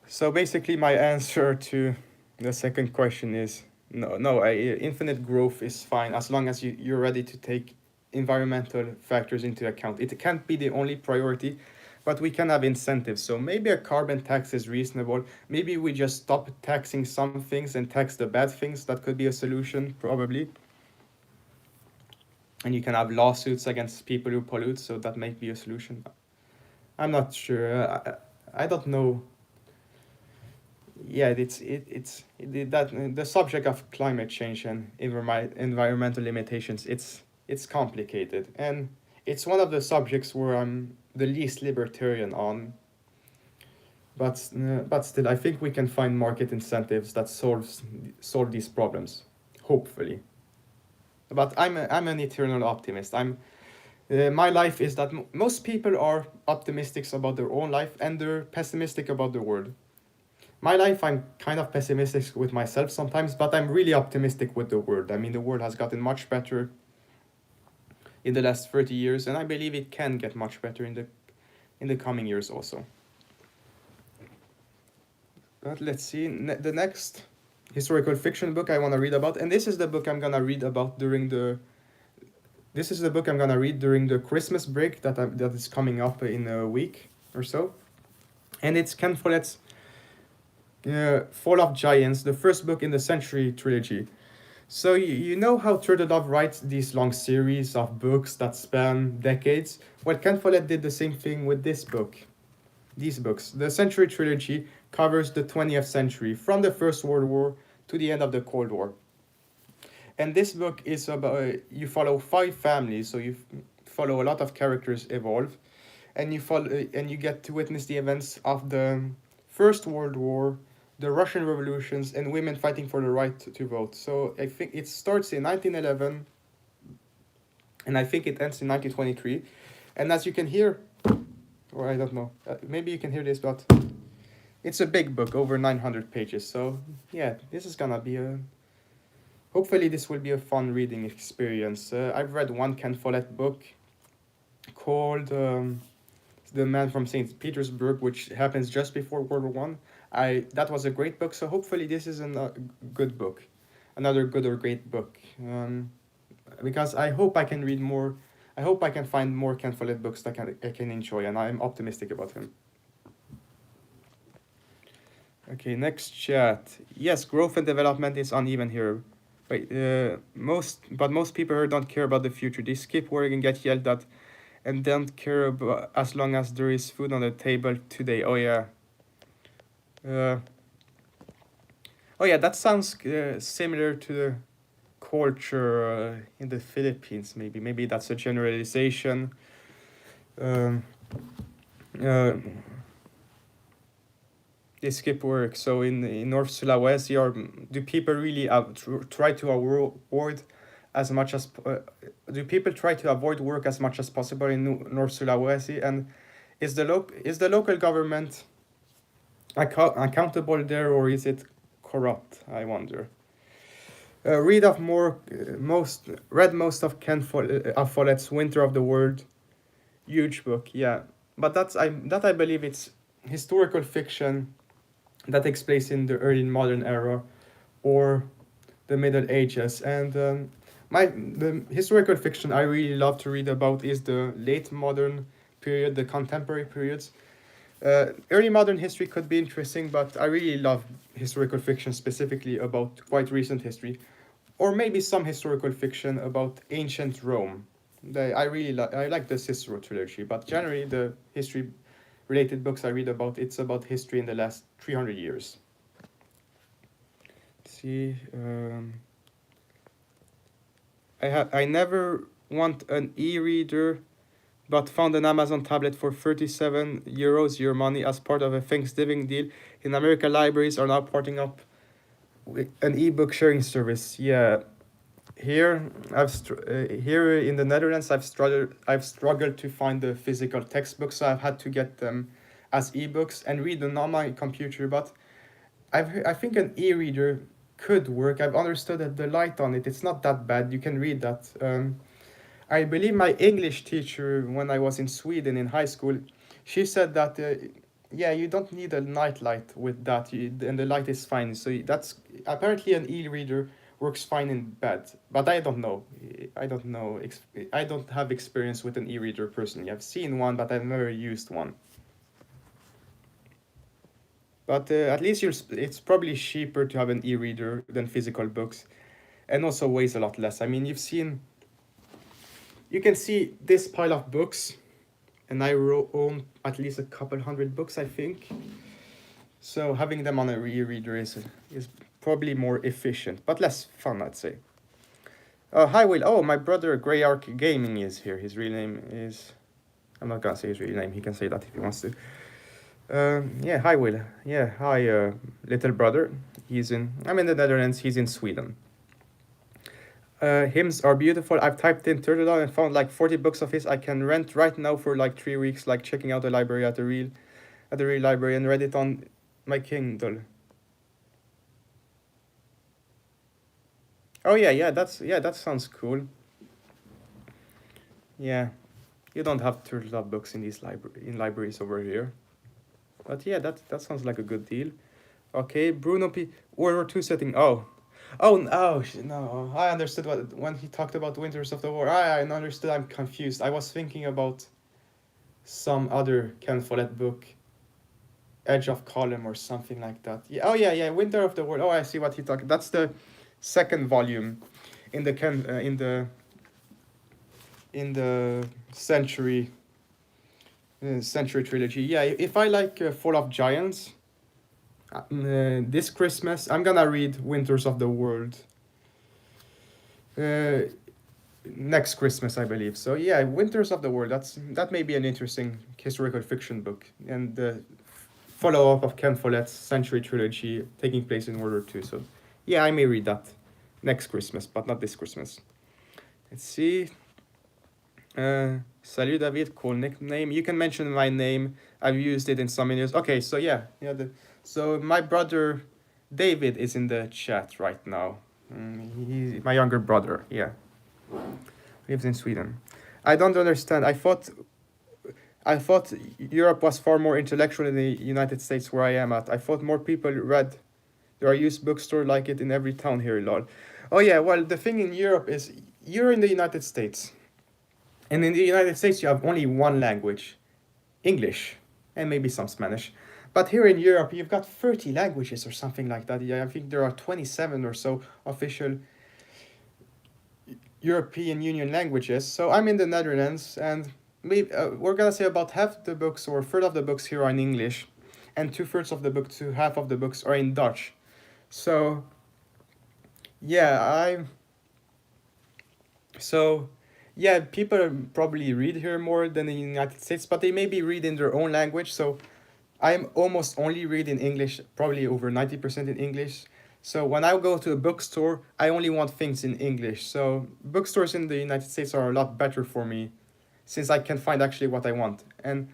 So basically, my answer to the second question is no. Infinite growth is fine as long as you're ready to take environmental factors into account. It can't be the only priority, but we can have incentives. So maybe a carbon tax is reasonable. Maybe we just stop taxing some things and tax the bad things. That could be a solution, probably. And you can have lawsuits against people who pollute, so that might be a solution. I'm not sure. I don't know. Yeah, that the subject of climate change and environmental limitations. It's complicated, and it's one of the subjects where I'm the least libertarian on. But still, I think we can find market incentives that solve these problems, hopefully. But I'm an eternal optimist. My life is that most people are optimistic about their own life and they're pessimistic about the world. My life, I'm kind of pessimistic with myself sometimes, but I'm really optimistic with the world. I mean, the world has gotten much better in the last 30 years, and I believe it can get much better in the coming years also. But let's see, the next historical fiction book I want to read about, and this is the book I'm gonna read about during the. This is the book I'm gonna read during the Christmas break that is coming up in a week or so, and it's Ken Follett's Fall of Giants, the first book in the Century trilogy. So you know how Turtlelove writes these long series of books that span decades? Well, Ken Follett did the same thing with this book. These books. The Century trilogy covers the 20th century, from the First World War to the end of the Cold War. And this book is about, you follow 5 families, so you follow a lot of characters evolve, and you get to witness the events of the First World War, the Russian revolutions, and women fighting for the right to vote. So I think it starts in 1911, and I think it ends in 1923. And as you can hear, or I don't know, maybe you can hear this, but it's a big book, over 900 pages. So yeah, this is gonna be hopefully this will be a fun reading experience. I've read one Ken Follett book called The Man from St. Petersburg, which happens just before World War One. That was a great book, so hopefully this is a good book, another good or great book. Because I hope I can read more. I hope I can find more Ken Follett books that I can enjoy, and I'm optimistic about him. Okay, next chat. Yes, growth and development is uneven here. Most people here don't care about the future. They skip work and get yelled at, and don't care about as long as there is food on the table today. Oh yeah. Oh yeah, that sounds similar to the culture in the Philippines. Maybe that's a generalization. They skip work. So in North Sulawesi, do people really try to avoid as much as do people try to avoid work as much as possible in North Sulawesi? And is the local government accountable there, or is it corrupt? I wonder. Read most of Ken Follett's Winter of the World, huge book, yeah. But that I believe it's historical fiction that takes place in the early modern era, or the Middle Ages. And the historical fiction I really love to read about is the late modern period, the contemporary periods. Early modern history could be interesting, but I really love historical fiction specifically about quite recent history, or maybe some historical fiction about ancient Rome. I like the Cicero trilogy, but generally the history related books I read about, it's about history in the last 300 years. Let's see, I never want an e-reader, but found an Amazon tablet for 37 euros your money as part of a Thanksgiving deal. In America, libraries are now partnering up with an ebook sharing service. Yeah, here here in the Netherlands, I've struggled to find the physical textbooks, so I've had to get them as ebooks and read them on my computer. But I think an e-reader could work. I've understood that the light on it, it's not that bad. You can read that. I believe my English teacher, when I was in Sweden in high school, she said that, yeah, you don't need a night light with that, and the light is fine. So that's apparently an e-reader works fine in bed, but I don't know. I don't know. I don't have experience with an e-reader personally. I've seen one, but I've never used one. But at least it's probably cheaper to have an e-reader than physical books, and also weighs a lot less. I mean, you can see this pile of books, and I own at least a couple hundred books, I think. So having them on a e-reader is probably more efficient, but less fun, I'd say. Hi, Will. Oh, my brother Grey Ark Gaming is here. His real name is... I'm not gonna say his real name. He can say that if he wants to. Yeah, hi, Will. Yeah, hi, little brother. I'm in the Netherlands. He's in Sweden. Hymns are beautiful. I've typed in Turtle Dove and found like 40 books of his I can rent right now for like 3 weeks, like checking out the library at the real library, and read it on my Kindle. Oh yeah, that sounds cool. Yeah, you don't have Turtle Dove books in these libraries over here, but yeah, that sounds like a good deal. Okay, Bruno P. World War II setting. Oh, no, I understood when he talked about Winters of the War. I understood. I'm confused. I was thinking about some other Ken Follett book, Edge of Column or something like that. Yeah. Oh yeah, Winter of the War. Oh, I see what he talked. That's the second volume in the Century trilogy. Yeah, if I like Fall of Giants. This Christmas, I'm gonna read Winters of the World. Next Christmas, I believe. So yeah, Winters of the World. That may be an interesting historical fiction book, and the follow-up of Ken Follett's Century trilogy taking place in World War II. So yeah, I may read that next Christmas, but not this Christmas. Let's see. Salut David, cool nickname. You can mention my name. I've used it in some videos. Okay, so yeah. So my brother David is in the chat right now. He's my younger brother. Yeah, lives in Sweden. I don't understand. I thought Europe was far more intellectual than the United States, where I am at. I thought more people read. There are used bookstore like it in every town here, lol. Oh yeah, well the thing in Europe is you're in the United States. And in the United States you have only one language, English, and maybe some Spanish. But here in Europe you've got 30 languages or something like that. Yeah, I think there are 27 or so official European Union languages. So I'm in the Netherlands, and we're gonna say about half the books or a third of the books here are in English, and 2/3 of the book to half of the books are in Dutch. So yeah, yeah, people probably read here more than in the United States, but they maybe read in their own language. So I'm almost only read in English, probably over 90% in English. So when I go to a bookstore, I only want things in English. So bookstores in the United States are a lot better for me, since I can find actually what I want. And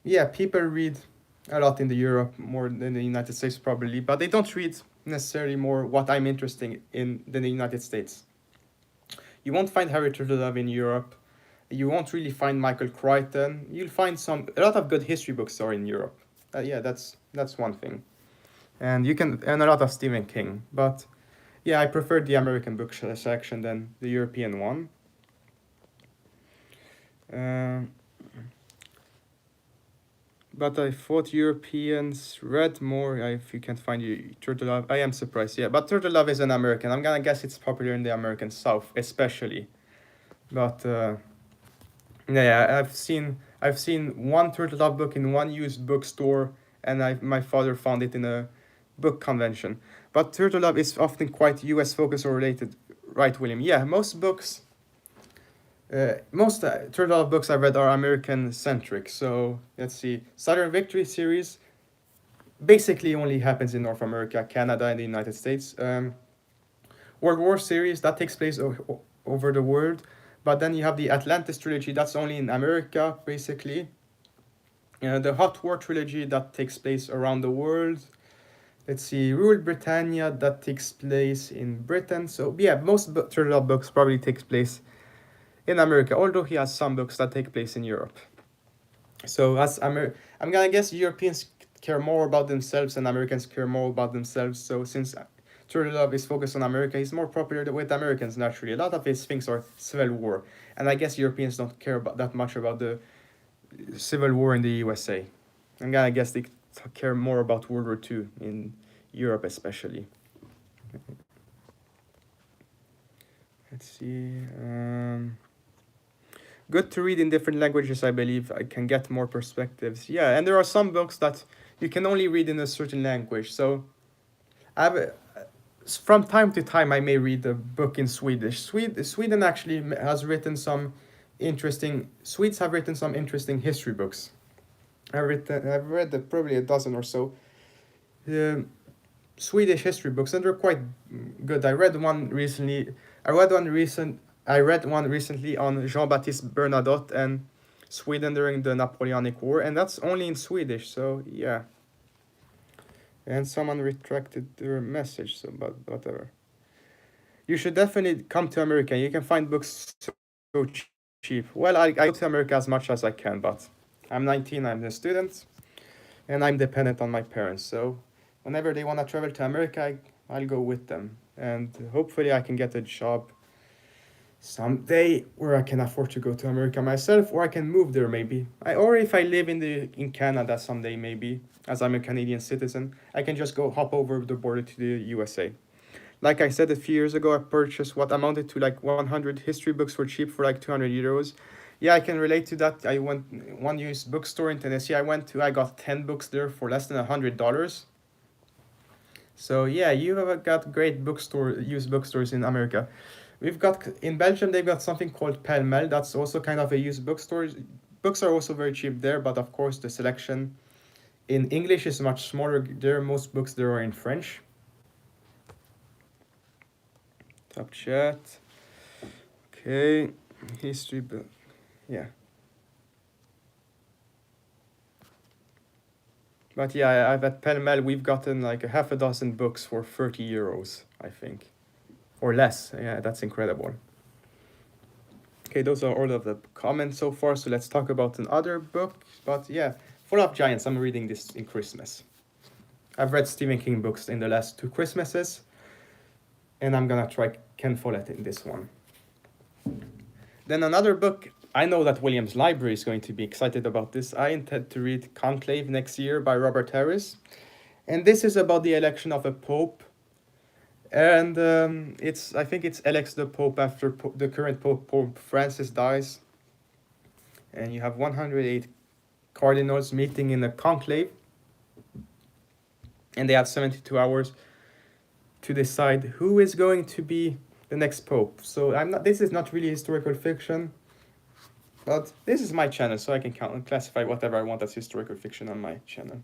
yeah, people read a lot in the Europe more than the United States probably, but they don't read necessarily more what I'm interested in than the United States. You won't find Harry Turtledove in Europe. You won't really find Michael Crichton. You'll find a lot of good history books are in Europe. Yeah, that's one thing. And a lot of Stephen King. But yeah, I prefer the American book section than the European one. But I thought Europeans read more. If you can't find Turtledove, I am surprised. Yeah, but Turtledove is an American. I'm gonna guess it's popular in the American South, especially. But yeah, I've seen one Turtle Dove book in one used bookstore, and my father found it in a book convention. But Turtle Dove is often quite US focused or related, right, William? Yeah, most books, most Turtle Dove books I read are American centric. So let's see, Southern Victory series basically only happens in North America, Canada, and the United States. World War series that takes place over the world, but then you have the Atlantis trilogy that's only in America, basically. The Hot War trilogy that takes place around the world. Let's see, Rule Britannia that takes place in Britain. So yeah, most Turtle Dove books probably takes place in America, although he has some books that take place in Europe. So I'm gonna guess Europeans care more about themselves and Americans care more about themselves. So since Turtle Dove is focused on America, he's more popular with Americans naturally. A lot of his things are Civil War, and I guess Europeans don't care about that much about the Civil War in the USA. I'm gonna guess they care more about World War II in Europe especially. Let's see. Good to read in different languages, I believe. I can get more perspectives. Yeah, and there are some books that you can only read in a certain language. So from time to time, I may read a book in Swedish. Sweden actually has written some interesting. Swedes have written some interesting history books. I've read probably a dozen or so. Swedish history books, and they're quite good. I read one recently. I read one recently on Jean-Baptiste Bernadotte and Sweden during the Napoleonic War, and that's only in Swedish. So yeah. And someone retracted their message. So, but whatever. You should definitely come to America. You can find books so cheap. Well, I go to America as much as I can, but I'm 19. I'm a student, and I'm dependent on my parents. So whenever they want to travel to America, I'll go with them. And hopefully I can get a job someday where I can afford to go to America myself, or I can move there maybe. Or if I live in Canada someday maybe, as I'm a Canadian citizen, I can just go hop over the border to the USA. Like I said a few years ago, I purchased what amounted to like 100 history books for cheap for like 200 euros. Yeah, I can relate to that. I went one used bookstore in Tennessee. I got 10 books there for less than $100. So yeah, you have got great used bookstores in America. We've got in Belgium. They've got something called Pell Mell. That's also kind of a used bookstore. Books are also very cheap there, but of course the selection in English is much smaller. Most books there are in French. Top chat. Okay, history book. Yeah. But yeah, I've at Pell Mell we've gotten like a half a dozen books for 30 euros, I think. Or less. Yeah, that's incredible. Okay, those are all of the comments so far, so let's talk about another book. But yeah, Full of Giants, I'm reading this in Christmas. I've read Stephen King books in the last 2 Christmases, and I'm gonna try Ken Follett in this one. Then another book, I know that William's Library is going to be excited about this. I intend to read Conclave next year by Robert Harris. And this is about the election of a pope. And I think it's elects the pope after the current Pope Francis dies. And you have 108 cardinals meeting in a conclave. And they have 72 hours to decide who is going to be the next pope. So this is not really historical fiction, but this is my channel, so I can classify whatever I want as historical fiction on my channel.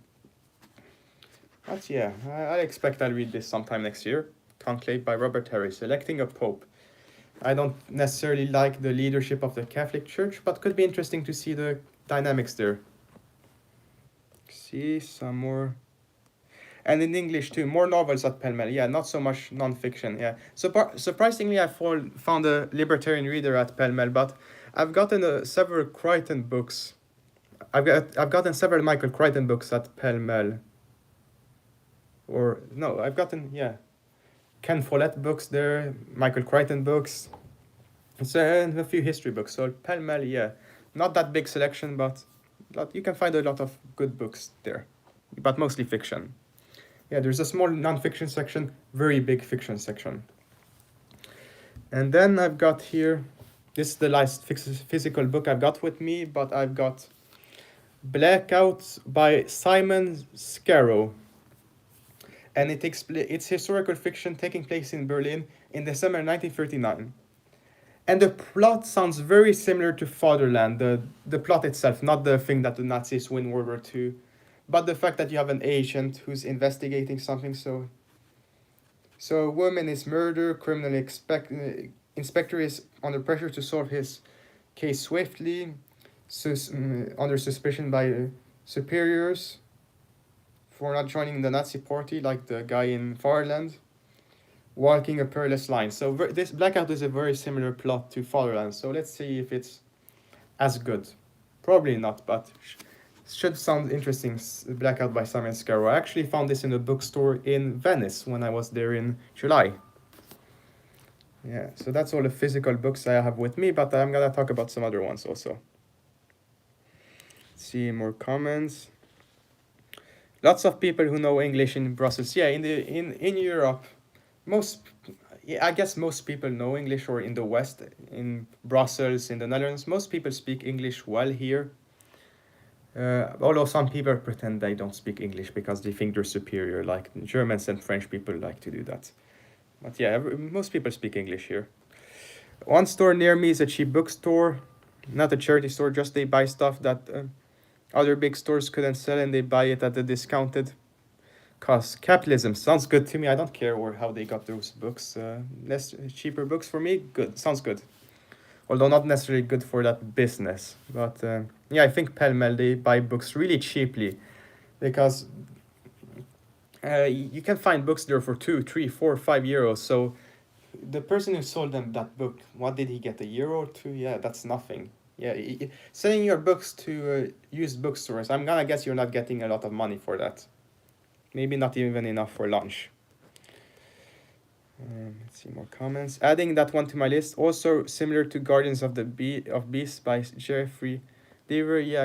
But yeah, I expect I'll read this sometime next year. Conclave by Robert Harris, electing a pope. I don't necessarily like the leadership of the Catholic Church, but could be interesting to see the dynamics there. See some more. And in English too, more novels at Pell Mell. Yeah, not so much non-fiction. Yeah, surprisingly, I found a libertarian reader at Pell Mell, but I've gotten several Crichton books. I've gotten several Michael Crichton books at Pell Mell. Or no, I've gotten Ken Follett books there, Michael Crichton books, and a few history books. So Pell Mell, yeah, not that big selection, but you can find a lot of good books there, but mostly fiction. Yeah, there's a small non-fiction section, very big fiction section. And then I've got here, this is the last physical book I've got with me, but I've got Blackout by Simon Scarrow. And it's historical fiction taking place in Berlin in December 1939. And the plot sounds very similar to Fatherland, the plot itself, not the thing that the Nazis win World War II, but the fact that you have an agent who's investigating something. So a woman is murdered, inspector is under pressure to solve his case swiftly, under suspicion by superiors for not joining the Nazi party like the guy in Fatherland, walking a perilous line. So this Blackout is a very similar plot to Fatherland, so let's see if it's as good. Probably not, but should sound interesting. Blackout by Simon Scarrow. I actually found this in a bookstore in Venice when I was there in July. Yeah, so that's all the physical books I have with me, but I'm gonna talk about some other ones also. Let's see more comments. Lots of people who know English in Brussels. Yeah, in Europe, I guess most people know English, or in the West, in Brussels, in the Netherlands, most people speak English well here. Although some people pretend they don't speak English because they think they're superior, like Germans and French people like to do that. But yeah, most people speak English here. One store near me is a cheap bookstore, not a charity store, just they buy stuff that other big stores couldn't sell, and they buy it at a discounted cost. Capitalism sounds good to me. I don't care how they got those books. Less cheaper books for me, good, sounds good. Although not necessarily good for that business. But yeah, I think pell-mell, they buy books really cheaply because you can find books there for 2, 3, 4, 5 euros. So the person who sold them that book, what did he get, €1 or 2? Yeah, that's nothing. Yeah, selling your books to used bookstores, I'm gonna guess you're not getting a lot of money for that. Maybe not even enough for lunch. Let's see more comments. Adding that one to my list. Also similar to Guardians of the Beasts by Jeffrey Deaver. Yeah,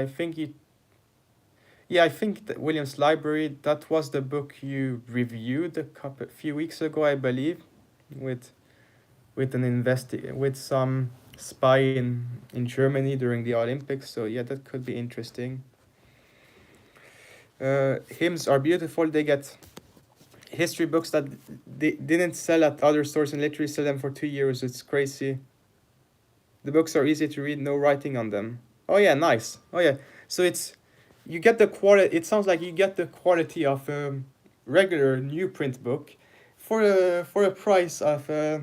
I think that Williams Library, that was the book you reviewed a few weeks ago, I believe, with some spy in Germany during the Olympics. So yeah, that could be interesting. Hymns are beautiful. They get history books that they didn't sell at other stores and literally sell them for 2 euros. It's crazy. The books are easy to read, no writing on them. Oh yeah, nice. Oh yeah, so you get the quality. It sounds like you get the quality of a regular new print book for a price of a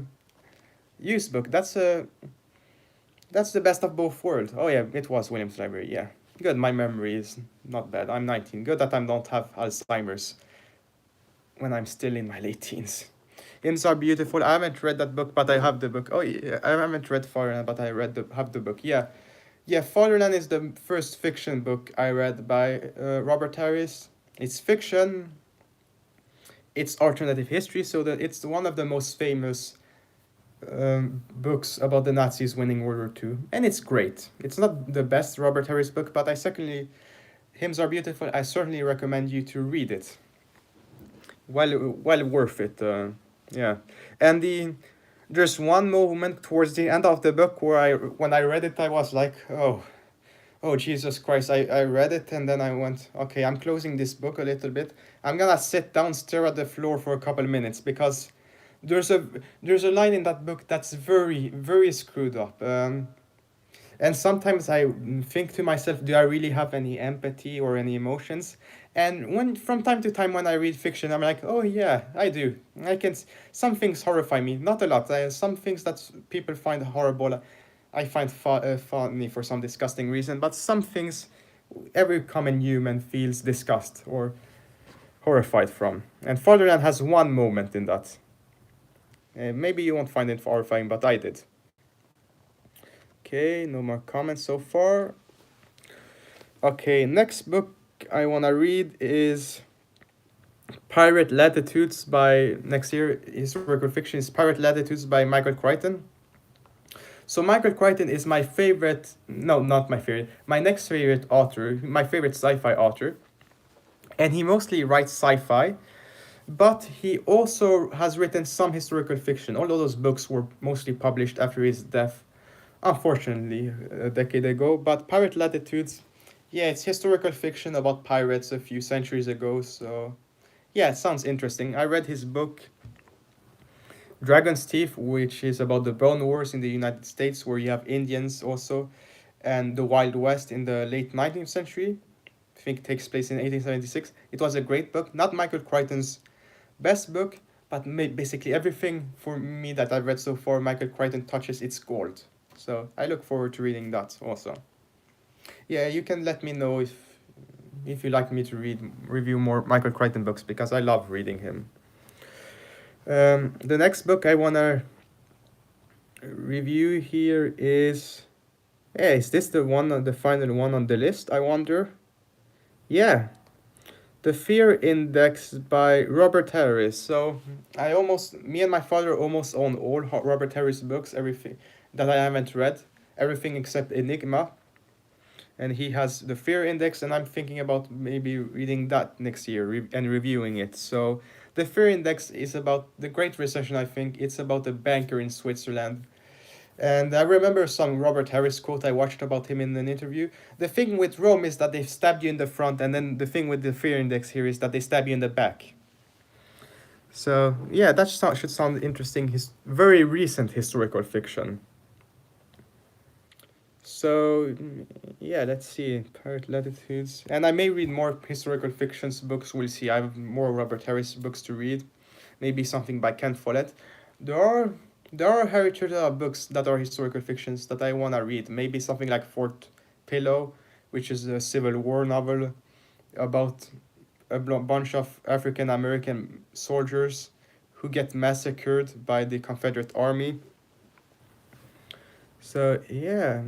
used book. That's the best of both worlds. Oh yeah, it was Williams Library. Yeah, good. My memory is not bad. I'm 19. Good that I don't have Alzheimer's when I'm still in my late teens. Hymns are beautiful. I haven't read that book, but I have the book. Oh yeah, I haven't read Fatherland, but I have the book. Yeah, Fatherland is the first fiction book I read by Robert Harris. It's fiction. It's alternative history, so that it's one of the most famous books about the Nazis winning World War II, and it's great. It's not the best Robert Harris book, but Hymns are beautiful. I certainly recommend you to read it. Well worth it. Yeah, and there's one moment towards the end of the book where when I read it, I was like, oh Jesus Christ! I read it and then I went, okay, I'm closing this book a little bit. I'm gonna sit down, stare at the floor for a couple of minutes because there's a line in that book that's very, very screwed up. And sometimes I think to myself, do I really have any empathy or any emotions? And from time to time when I read fiction, I'm like, oh yeah, I do. Some things horrify me, not a lot. Some things that people find horrible, I find funny for some disgusting reason. But some things, every common human feels disgust or horrified from. And Fatherland has one moment in that. Maybe you won't find it horrifying, but I did. Okay, no more comments so far. Okay, next book I want to read is Pirate Latitudes by, next year, historical fiction is Pirate Latitudes by Michael Crichton. So Michael Crichton is my favorite, no, not my favorite, my next favorite author, my favorite sci-fi author. And he mostly writes sci-fi, but he also has written some historical fiction, although those books were mostly published after his death, unfortunately, a decade ago. But Pirate Latitudes Yeah, it's historical fiction about pirates a few centuries ago, so yeah, it sounds interesting. I read his book Dragon's Teeth, which is about the Bone Wars in the United States, where you have Indians also, and the Wild West in the late 19th century. I think it takes place in 1876. It was a great book, not Michael Crichton's best book, but basically everything for me that I've read so far, Michael Crichton touches, it's gold. So I look forward to reading that also. Yeah, you can let me know if you like me to review more Michael Crichton books because I love reading him. The next book I wanna review here is, yeah, is this the one, the final one on the list? I wonder. Yeah, The Fear Index by Robert Harris. So me and my father almost own all Robert Harris books, everything that I haven't read, everything except Enigma. And he has The Fear Index, and I'm thinking about maybe reading that next year and reviewing it. So The Fear Index is about the Great Recession, I think. It's about a banker in Switzerland. And I remember some Robert Harris quote I watched about him in an interview. The thing with Rome is that they stabbed you in the front, and then the thing with the Fear Index here is that they stab you in the back. So yeah, that should sound interesting. His very recent historical fiction. So yeah, let's see. Pirate Latitudes, and I may read more historical fictions books. We'll see. I have more Robert Harris books to read. Maybe something by Ken Follett. There are there are Harry Potter books that are historical fictions that I wanna read. Maybe something like Fort Pillow, which is a Civil War novel about a bunch of African American soldiers who get massacred by the Confederate Army. So yeah,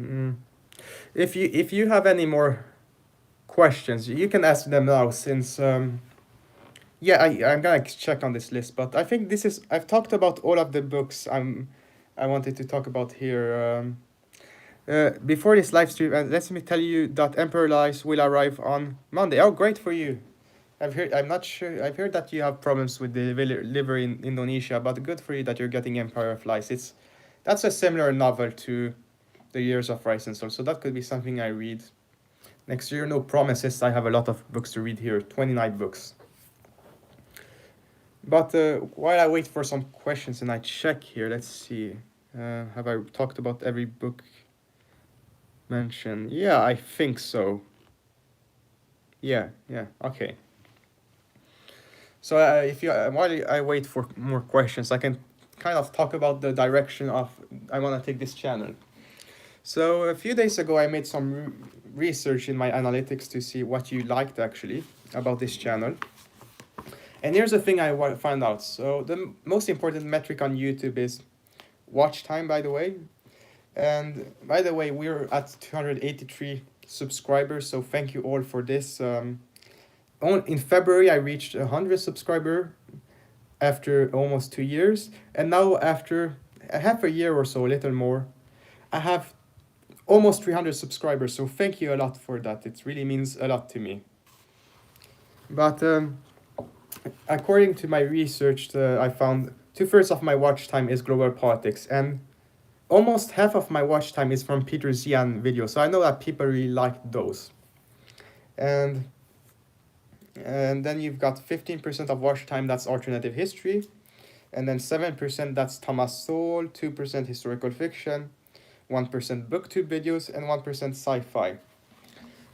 if you have any more questions, you can ask them now. Since yeah, I'm gonna check on this list, but I think this is I've talked about all of the books I wanted to talk about here. Before this live stream, and let me tell you that Emperor Lies will arrive on Monday. Oh, great for you! I've heard. I'm not sure. I've heard that you have problems with the delivery in Indonesia, but good for you that you're getting Empire of Lies. That's a similar novel to the Years of Rice and Soul, so that could be something I read next year. No promises. I have a lot of books to read here. 29 books. But while I wait for some questions and I check here, let's see. Have I talked about every book mentioned? Yeah, I think so. Yeah, okay. So if you while I wait for more questions, I can kind of talk about the direction of I want to take this channel. So a few days ago, I made some research in my analytics to see what you liked actually about this channel. And here's the thing I found out. So the most important metric on YouTube is watch time, by the way. And by the way, we're at 283 subscribers, so thank you all for this. In February, I reached 100 subscribers after almost 2 years. And now after a half a year or so, a little more, I have almost 300 subscribers. So thank you a lot for that. It really means a lot to me. But according to my research, I found 2/3 of my watch time is global politics, and almost half of my watch time is from Peter Zian videos. So I know that people really like those. And then you've got 15% of watch time that's alternative history, and then 7% that's Thomas Sowell, 2% historical fiction, 1% booktube videos, and 1% sci-fi.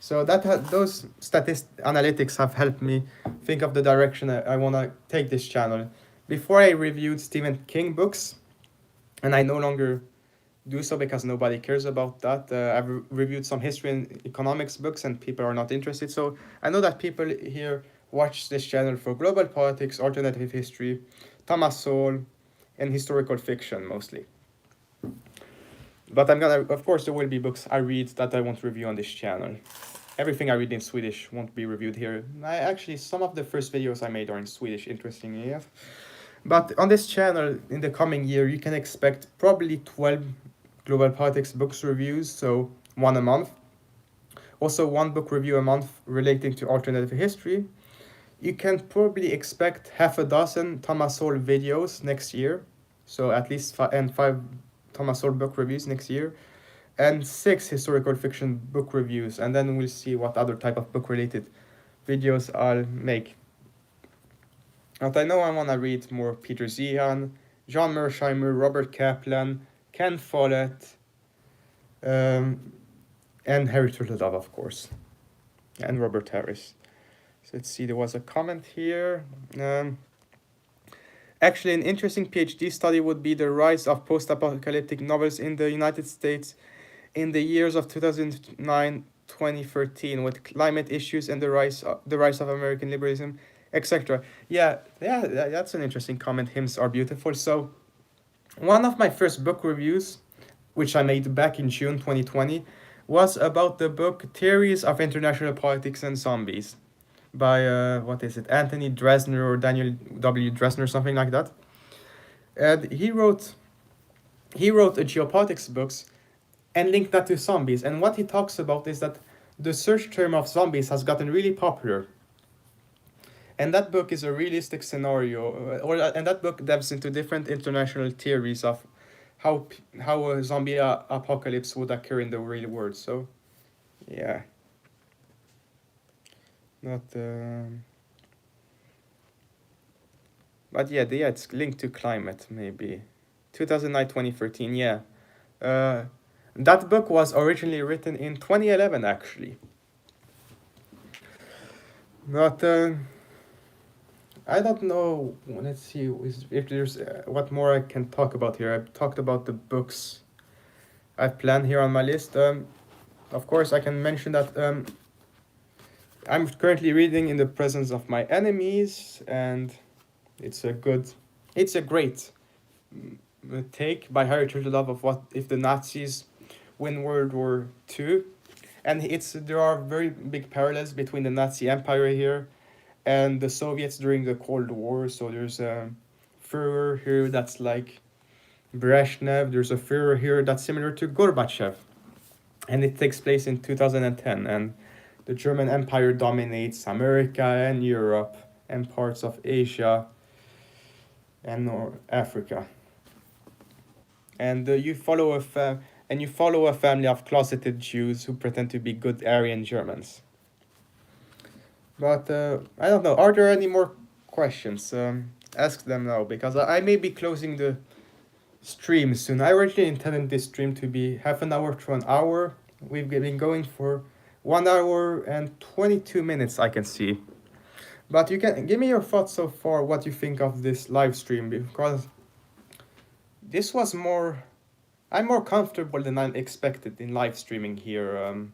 So those analytics have helped me think of the direction I want to take this channel. Before I reviewed Stephen King books, and I no longer do so because nobody cares about that. I've reviewed some history and economics books and people are not interested. So I know that people here watch this channel for global politics, alternative history, Thomas Sowell, and historical fiction mostly. But of course, there will be books I read that I won't review on this channel. Everything I read in Swedish won't be reviewed here. Some of the first videos I made are in Swedish, interestingly enough. But on this channel, in the coming year, you can expect probably 12 global politics books reviews, so one a month. Also, one book review a month relating to alternative history. You can probably expect half a dozen Thomas Sowell videos next year, so at least five Thomas Sowell book reviews next year. and 6 historical fiction book reviews, and then we'll see what other type of book related videos I'll make. But I know I want to read more Peter Zihan, John Mersheimer, Robert Kaplan, Ken Follett, and Harry Turtledove, of course, and Robert Harris. So let's see, there was a comment here. Actually, an interesting PhD study would be the rise of post-apocalyptic novels in the United States in the years of 2009-2013, with climate issues and the rise of American liberalism, etc. Yeah, that's an interesting comment. Hymns are beautiful. So, one of my first book reviews, which I made back in June 2020, was about the book Theories of International Politics and Zombies by what is it, Anthony Dresner or Daniel W. Dresner, something like that. And he wrote a geopolitics books and linked that to zombies. And what he talks about is that the search term of zombies has gotten really popular. And that book is a realistic scenario, and that book delves into different international theories of how a zombie apocalypse would occur in the real world. So, yeah. Not. But yeah, it's linked to climate, maybe. 2009-2013, yeah. That book was originally written in 2011, actually. But I don't know. Let's see if there's what more I can talk about here. I've talked about the books I've planned here on my list. Of course, I can mention that I'm currently reading In the Presence of My Enemies, and it's a great take by Harry Turtledove of what if the Nazis win World War II, and there are very big parallels between the Nazi Empire here and the Soviets during the Cold War. So there's a Führer here that's like Brezhnev. There's a Führer here that's similar to Gorbachev, and it takes place in 2010, and the German Empire dominates America and Europe and parts of Asia and North Africa. And you follow a family of closeted Jews who pretend to be good Aryan Germans. But I don't know. Are there any more questions? Ask them now, because I may be closing the stream soon. I originally intended this stream to be half an hour to an hour. We've been going for 1 hour and 22 minutes, I can see. But you can give me your thoughts so far, what you think of this live stream, because this was I'm more comfortable than I expected in live streaming here.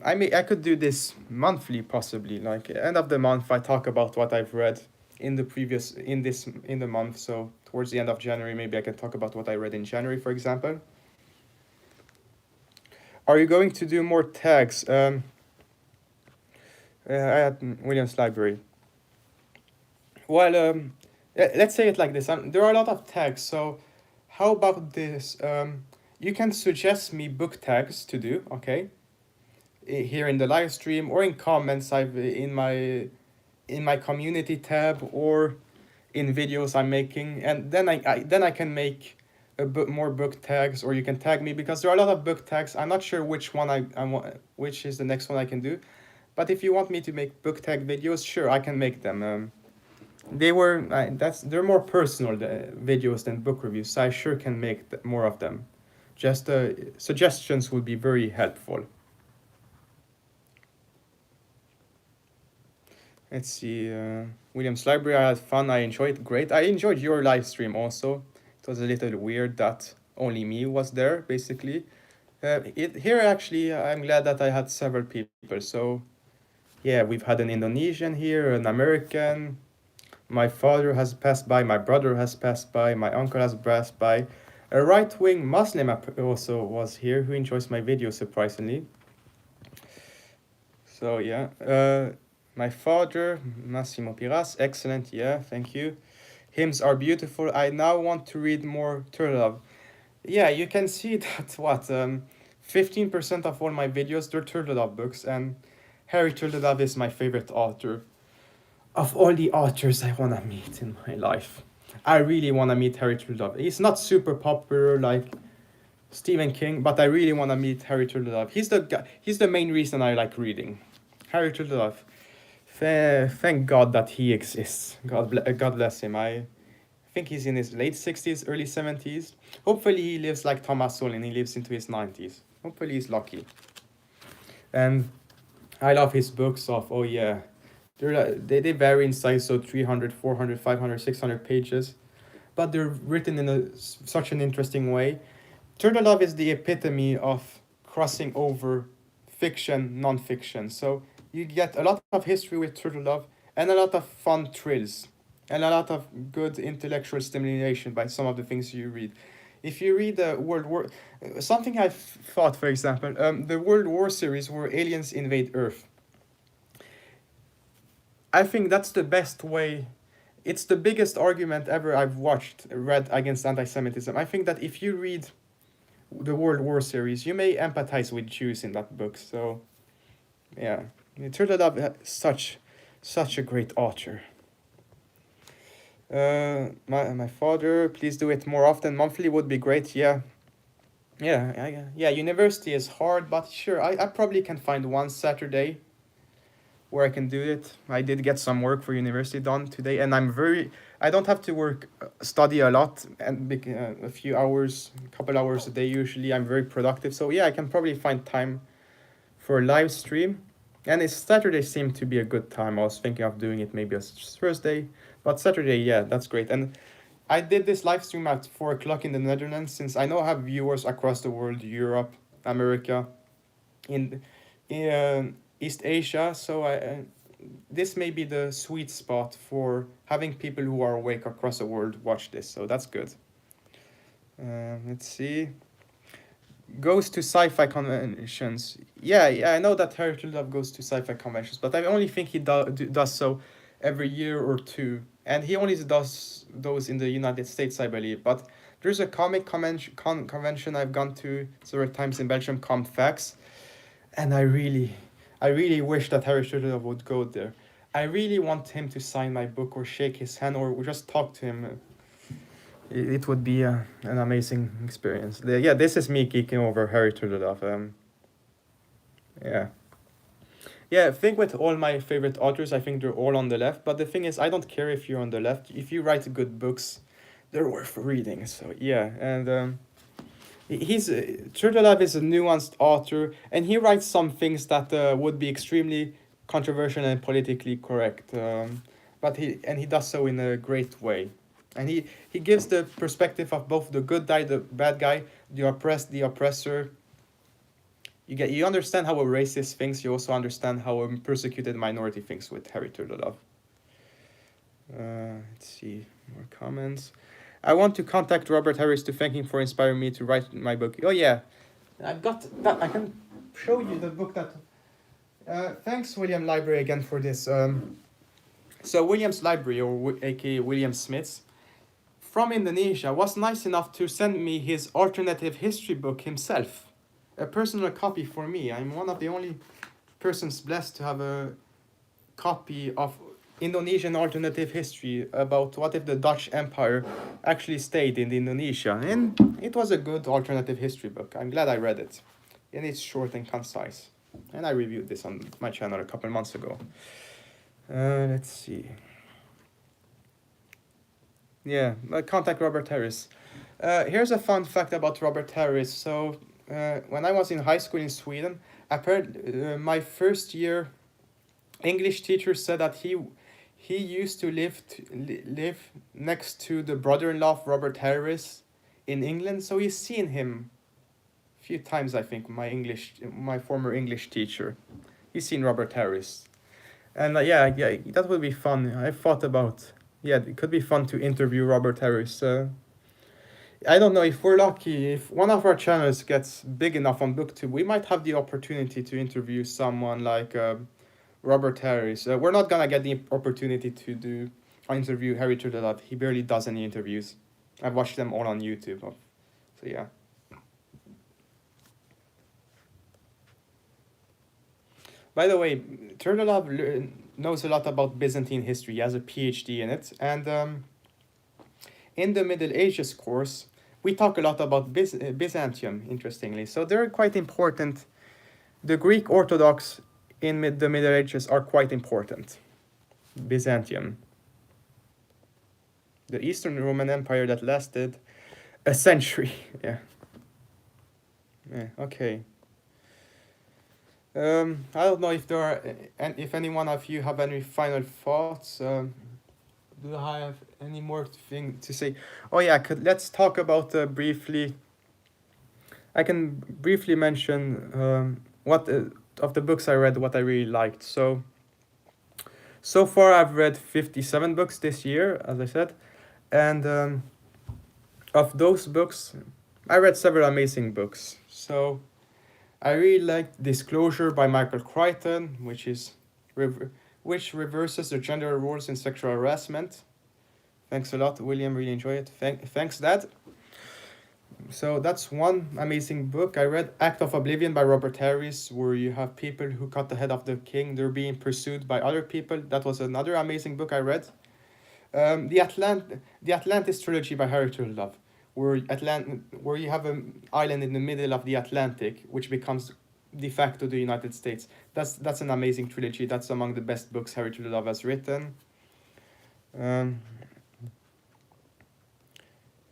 I could do this monthly, possibly, like end of the month I talk about what I've read in the month. So towards the end of January, maybe I can talk about what I read in January, for example. Are you going to do more tags? At Williams Library. Well, let's say it like this. There are a lot of tags, so how about this? You can suggest me book tags to do, okay? Here in the live stream or in comments, in my community tab or in videos I'm making, and then I can make more book tags, or you can tag me, because there are a lot of book tags. I'm not sure which one I want, which is the next one I can do. But if you want me to make book tag videos, sure, I can make them. They're more personal videos than book reviews, so I sure can make more of them. Just suggestions would be very helpful. Let's see, Williams Library, I had fun, I enjoyed it, great. I enjoyed your live stream also. It was a little weird that only me was there, basically. Here, actually, I'm glad that I had several people, so... Yeah, we've had an Indonesian here, an American. My father has passed by, my brother has passed by, my uncle has passed by. A right-wing Muslim also was here who enjoys my videos, surprisingly. So yeah, my father, Massimo Piras, excellent, yeah, thank you. Hymns are beautiful. I now want to read more Turtledove. Yeah, you can see that 15% of all my videos, they're Turtledove books, and Harry Turtledove is my favorite author. Of all the authors I want to meet in my life, I really want to meet Harry Turtledove. He's not super popular like Stephen King, but I really want to meet Harry Turtlelove. He's the guy, he's the main reason I like reading. Harry Turtlelove. Thank God that he exists. God bless him. I think he's in his late 60s, early 70s. Hopefully he lives like Thomas Sowell and he lives into his 90s. Hopefully he's lucky. And I love his books of, oh yeah, they vary in size, so 300, 400, 500, 600 pages. But they're written in such an interesting way. Turtlelove is the epitome of crossing over fiction, non-fiction. So you get a lot of history with Turtlelove and a lot of fun thrills and a lot of good intellectual stimulation by some of the things you read. If you read the World War, something I've thought, for example, the World War series where aliens invade Earth. I think that's the best way. It's the biggest argument ever I've read against anti-Semitism. I think that if you read the World War series, you may empathize with Jews in that book. So, yeah, Turtlelove such a great author. My father, please do it more often. Monthly would be great. Yeah. Yeah. University is hard, but sure, I probably can find one Saturday where I can do it. I did get some work for university done today, and I don't have to study a lot, and a few hours, a couple hours a day usually. I'm very productive, so yeah, I can probably find time for a live stream. And Saturday seemed to be a good time. I was thinking of doing it maybe as Thursday, but Saturday, yeah, that's great. And I did this live stream at 4 o'clock in the Netherlands, since I know I have viewers across the world, Europe, America, in East Asia. So this may be the sweet spot for having people who are awake across the world watch this. So that's good. Let's see. Goes to sci-fi conventions. Yeah, I know that Harry Turtlelove goes to sci-fi conventions, but I only think he does so every year or two, and he only does those in the United States, I believe. But there's a comic convention I've gone to several times in Belgium, Comfax, and I really wish that Harry Turtlelove would go there. I really want him to sign my book or shake his hand or just talk to him. It would be an amazing experience. Yeah, this is me geeking over Harry Turtlelove. Yeah. Yeah, I think with all my favorite authors, I think they're all on the left. But the thing is, I don't care if you're on the left. If you write good books, they're worth reading. So yeah, and Turtlelove is a nuanced author, and he writes some things that would be extremely controversial and politically correct. But he does so in a great way. And he gives the perspective of both the good guy, the bad guy, the oppressed, the oppressor. You understand how a racist thinks. You also understand how a persecuted minority thinks with Harry Turtlelove. Let's see more comments. I want to contact Robert Harris to thank him for inspiring me to write my book. Oh yeah, I've got that. I can show you the book that. Thanks, William Library, again for this. So William's Library, or aka William Smith's, from Indonesia, was nice enough to send me his alternative history book himself. A personal copy for me. I'm one of the only persons blessed to have a copy of Indonesian alternative history about what if the Dutch Empire actually stayed in Indonesia. And it was a good alternative history book. I'm glad I read it. And it's short and concise. And I reviewed this on my channel a couple months ago. Let's see. Yeah, contact Robert Harris. Here's a fun fact about Robert Harris. So, when I was in high school in Sweden, my first year English teacher said that he used to live next to the brother-in-law of Robert Harris in England. So he's seen him a few times, I think, my former English teacher. He's seen Robert Harris. And yeah, that would be fun. I thought about, it could be fun to interview Robert Harris. I don't know, if we're lucky, if one of our channels gets big enough on BookTube, we might have the opportunity to interview someone like Robert Harris. We're not gonna get the opportunity to interview Harry Turtlelove. He barely does any interviews. I've watched them all on YouTube. So yeah. By the way, Turtlelove knows a lot about Byzantine history. He has a PhD in it. And in the Middle Ages course, we talk a lot about Byzantium, interestingly. So they're quite important. The Greek Orthodox in the Middle Ages are quite important. Byzantium. The Eastern Roman Empire that lasted a century. Yeah. Yeah, okay. I don't know if there are, and if any one of you have any final thoughts. Do I have any more thing to say? Oh yeah, let's talk about briefly. I can briefly mention what of the books I read, what I really liked. So far I've read 57 books this year, as I said, and of those books, I read several amazing books. So I really liked Disclosure by Michael Crichton, which reverses the gender roles in sexual harassment. Thanks a lot, William. Really enjoy it. Thanks, Dad. So that's one amazing book. I read Act of Oblivion by Robert Harris, where you have people who cut the head of the king. They're being pursued by other people. That was another amazing book I read. The Atlantis trilogy by Harry Turtlove, where you have an island in the middle of the Atlantic, which becomes de facto the United States. That's an amazing trilogy. That's among the best books Harry Turtlove has written.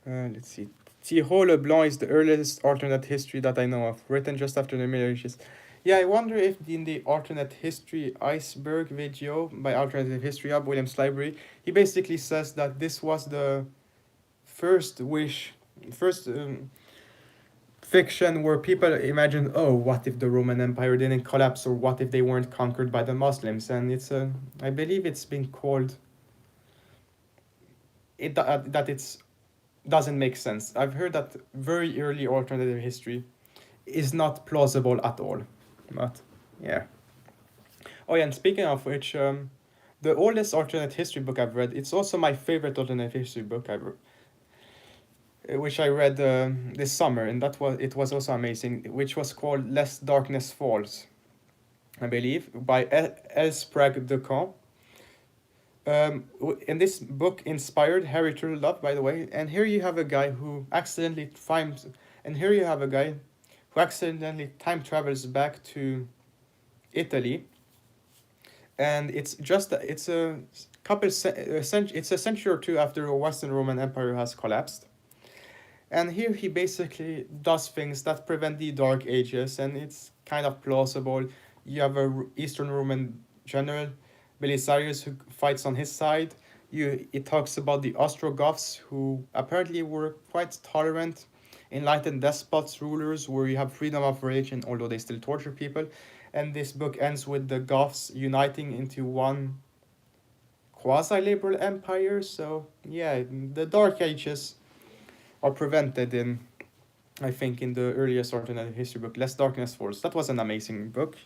Let's see. Thibault Leblanc is the earliest alternate history that I know of, written just after the Middle Ages. Yeah, I wonder if in the alternate history iceberg video by Alternative History Hub, William's library, he basically says that this was the first fiction where people imagine, oh, what if the Roman Empire didn't collapse, or what if they weren't conquered by the Muslims? And it's I believe it's been called that it's doesn't make sense. I've heard that very early alternative history is not plausible at all. But yeah. Oh yeah, and speaking of which, the oldest alternate history book I've read, it's also my favorite alternate history book which I read this summer, and it was also amazing, which was called Lest Darkness Falls, I believe, by L. Sprague de Camp. And this book inspired Harry Turtlove, by the way. And here you have a guy who accidentally time travels back to Italy. And it's a century or two after the Western Roman Empire has collapsed. And here he basically does things that prevent the Dark Ages, and it's kind of plausible. You have a Eastern Roman general, Belisarius, who fights on his side. It talks about the Ostrogoths, who apparently were quite tolerant, enlightened despots, rulers, where you have freedom of religion, although they still torture people. And this book ends with the Goths uniting into one quasi-liberal empire. So yeah, the Dark Ages are prevented in, I think, in the earliest alternative history book, Lest Darkness Falls. That was an amazing book.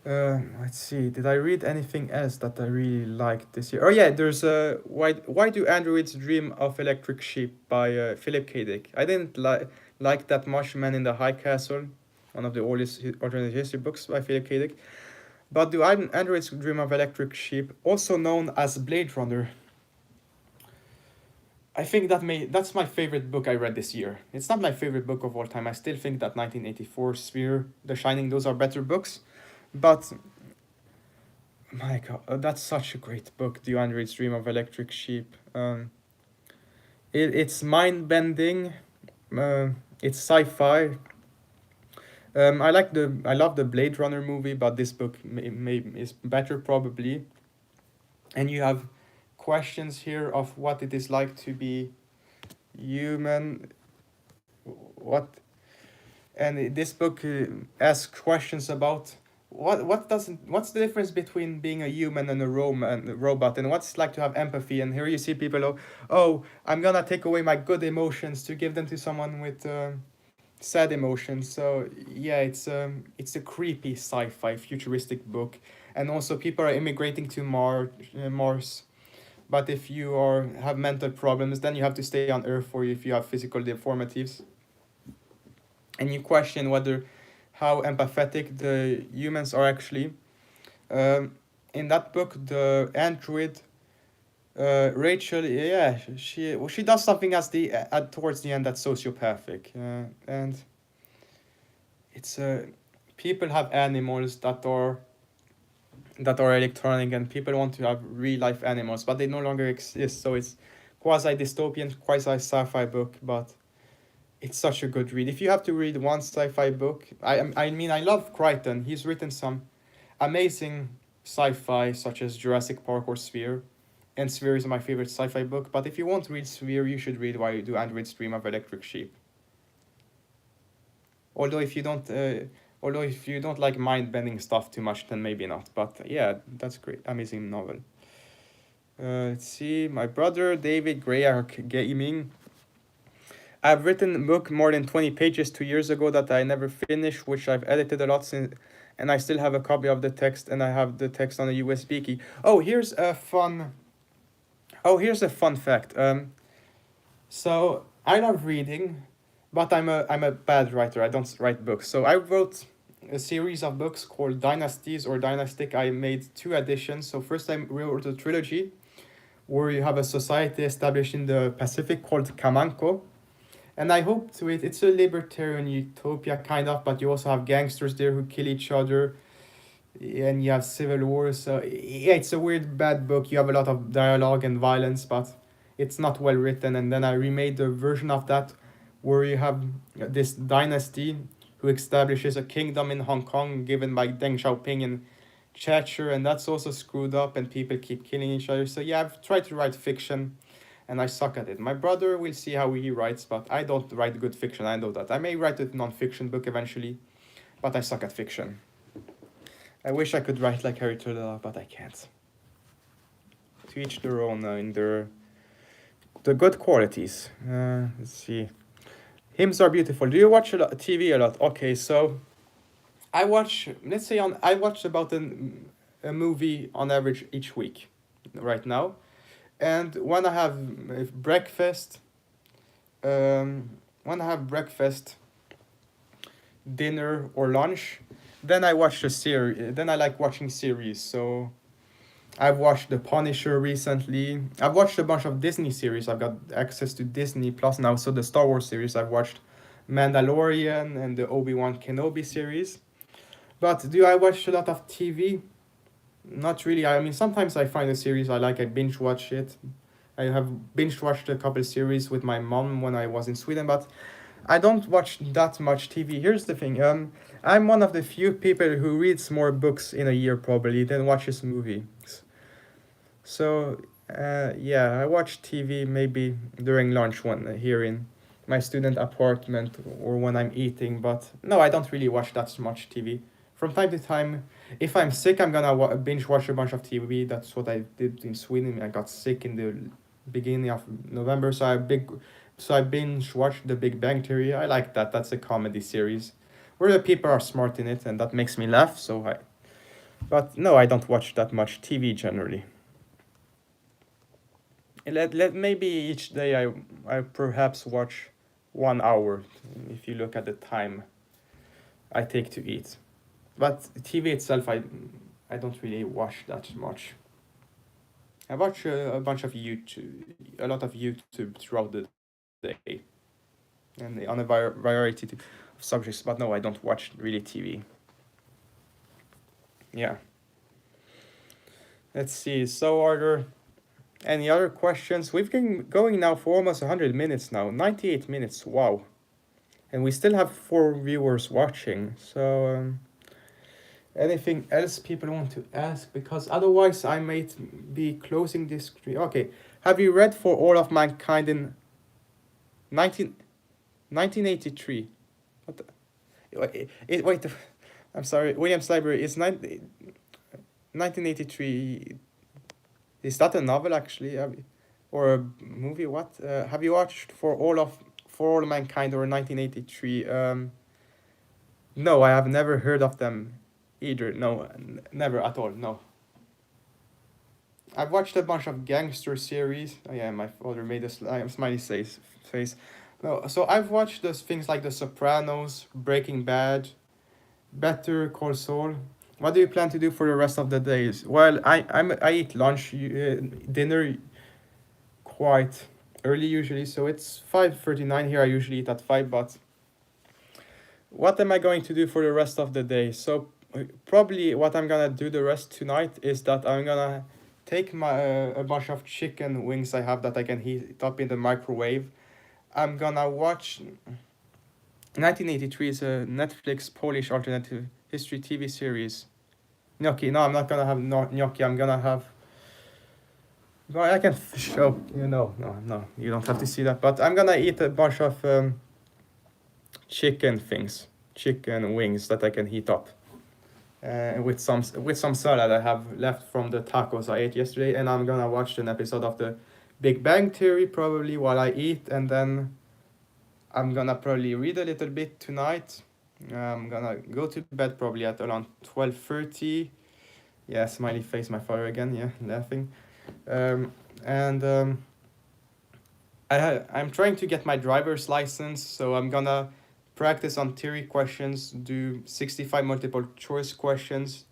Let's see, did I read anything else that I really liked this year? Oh yeah, there's Why Do Androids Dream of Electric Sheep by Philip K. Dick. I didn't like that much Man in the High Castle, one of the oldest alternative history books by Philip K. Dick. But Do Androids Dream of Electric Sheep, also known as Blade Runner, I think that's my favorite book I read this year. It's not my favorite book of all time. I still think that 1984, Sphere, The Shining, those are better books. But my God, that's such a great book, The Android's Dream of Electric Sheep. It's mind-bending. It's sci-fi. I love the Blade Runner movie, but this book is better probably. And you have questions here of what it is like to be human. And this book asks questions about what's the difference between being a human and a robot, and what's it like to have empathy. And here you see people, oh, I'm gonna take away my good emotions to give them to someone with sad emotions. So yeah, it's a creepy sci-fi futuristic book. And also people are immigrating to Mars, but if you have mental problems, then you have to stay on Earth, or if you have physical deformities. And you question how empathetic the humans are actually. In that book, the android Rachel, yeah, she does something as the towards the end that's sociopathic, and it's people have animals that are electronic, and people want to have real life animals, but they no longer exist. So it's quasi dystopian, quasi sci-fi book, but it's such a good read. If you have to read one sci-fi book, I mean I love Crichton. He's written some amazing sci-fi such as Jurassic Park or Sphere, and Sphere is my favorite sci-fi book. But if you want to read Sphere, you should read Why You Do Androids Dream of Electric Sheep. Although if you don't, although if you don't like mind-bending stuff too much, then maybe not. But yeah, that's great, amazing novel. Let's see, my brother David Grayark Gaming. I've written a book more than 20 pages 2 years ago that I never finished, which I've edited a lot since, and I still have a copy of the text, and I have the text on a USB key. Here's a fun fact. So I love reading, but I'm a bad writer. I don't write books. So I wrote a series of books called Dynasties or Dynastic. I made two editions. So first I wrote a trilogy where you have a society established in the Pacific called Kamanko. And I hope to it. It's a libertarian utopia kind of, but you also have gangsters there who kill each other, and you have civil wars. So yeah, it's a weird bad book. You have a lot of dialogue and violence, but it's not well written. And then I remade the version of that where you have this dynasty who establishes a kingdom in Hong Kong given by Deng Xiaoping and Thatcher, and that's also screwed up, and people keep killing each other. So yeah, I've tried to write fiction, and I suck at it. My brother will see how he writes, but I don't write good fiction. I know that. I may write a non-fiction book eventually, but I suck at fiction. I wish I could write like Harry Turtle, but I can't. To each their own in the good qualities. Let's see. Hymns are beautiful. Do you watch TV a lot? Okay, so I watch. Let's say I watch about a movie on average each week, right now, and when I have breakfast, when I have breakfast, dinner or lunch, then I watch a series. Then I like watching series. So I've watched The Punisher recently. I've watched a bunch of Disney series. I've got access to Disney Plus now. So the Star Wars series, I've watched Mandalorian and the Obi-Wan Kenobi series. But do I watch a lot of TV? Not really. I mean, sometimes I find a series I like, I binge watch it. I have binge watched a couple series with my mom when I was in Sweden, but I don't watch that much TV. Here's the thing. I'm one of the few people who reads more books in a year probably than watches movies. So, yeah, I watch TV maybe during lunch when here in my student apartment or when I'm eating, but no, I don't really watch that much TV. From time to time, if I'm sick, I'm gonna binge watch a bunch of TV. That's what I did in Sweden. I got sick in the beginning of November, so I binge watched The Big Bang Theory. I like that. That's a comedy series where the people are smart in it, and that makes me laugh. But no, I don't watch that much TV generally. Let maybe each day I perhaps watch 1 hour if you look at the time I take to eat. But TV itself, I don't really watch that much. I watch a bunch of YouTube, a lot of YouTube throughout the day, and on a variety of subjects. But no, I don't watch really TV. Yeah. Let's see. So are there any other questions? We've been going now for almost 100 minutes now. 98 minutes. Wow. And we still have 4 viewers watching. So anything else people want to ask? Because otherwise I might be closing this screen. Okay. Have you read For All of Mankind in 1983? What the, wait, I'm sorry. William's Library is 1983. Is that a novel actually? Or a movie? What? Have you watched For All Mankind or 1983? No, I have never heard of them either. No, never at all. No. I've watched a bunch of gangster series. Oh yeah, my father made a smiley face. No, so I've watched those things like The Sopranos, Breaking Bad, Better Call Saul. What do you plan to do for the rest of the days? Well, I eat lunch, dinner. quite early usually, so it's 5:39 here. I usually eat at 5, but what am I going to do for the rest of the day? So probably what I'm gonna do the rest tonight is that I'm gonna take my a bunch of chicken wings I have that I can heat up in the microwave. I'm gonna watch 1983 is a Netflix Polish alternative history TV series. Gnocchi. No, I'm not gonna have gnocchi. I'm gonna have. Well, I can show you. No, you don't have to see that. But I'm gonna eat a bunch of chicken things, chicken wings that I can heat up, with some salad I have left from the tacos I ate yesterday, and I'm gonna watch an episode of the Big Bang Theory probably while I eat, and then I'm gonna probably read a little bit tonight. I'm gonna go to bed probably at around 12:30. Yeah, smiley face, my father again. Yeah, laughing. And I'm trying to get my driver's license, so I'm gonna practice on theory questions, do 65 multiple choice questions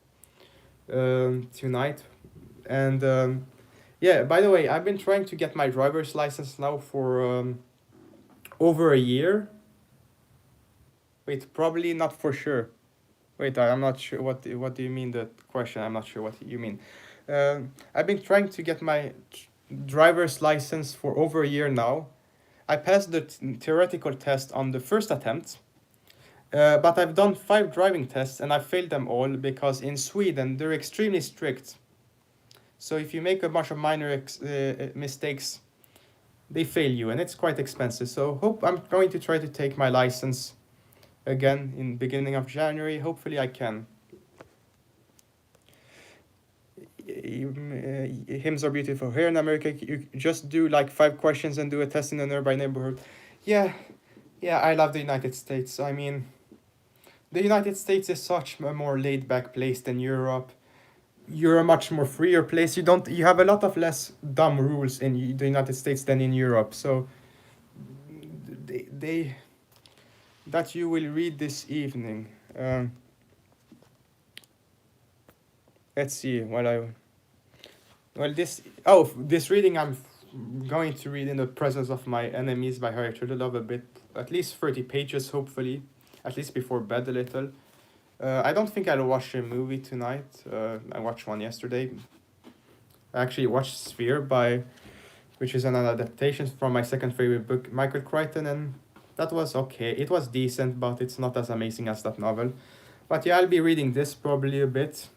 tonight. And yeah, by the way, I've been trying to get my driver's license now for over a year. Wait, probably not for sure. Wait, I'm not sure what do you mean the question? I'm not sure what you mean. I've been trying to get my driver's license for over a year now. I passed the theoretical test on the first attempt, but I've done 5 driving tests and I failed them all because in Sweden they're extremely strict. So if you make a bunch of minor mistakes, they fail you, and it's quite expensive. So I'm going to try to take my license again in beginning of January. Hopefully I can. Hymns are beautiful. Here in America, you just do like 5 questions and do a test in a nearby neighborhood. Yeah, I love the United States. I mean, the United States is such a more laid back place than Europe. You're a much more freer place. You have a lot of less dumb rules in the United States than in Europe. So they that you will read this evening. Let's see this reading I'm going to read In the Presence of My Enemies by Harry Turtlelove a bit, at least 30 pages hopefully, at least before bed a little. I don't think I'll watch a movie tonight. I watched one yesterday. I actually watched Sphere which is an adaptation from my second favorite book, Michael Crichton, and that was okay. It was decent, but it's not as amazing as that novel. But yeah, I'll be reading this probably a bit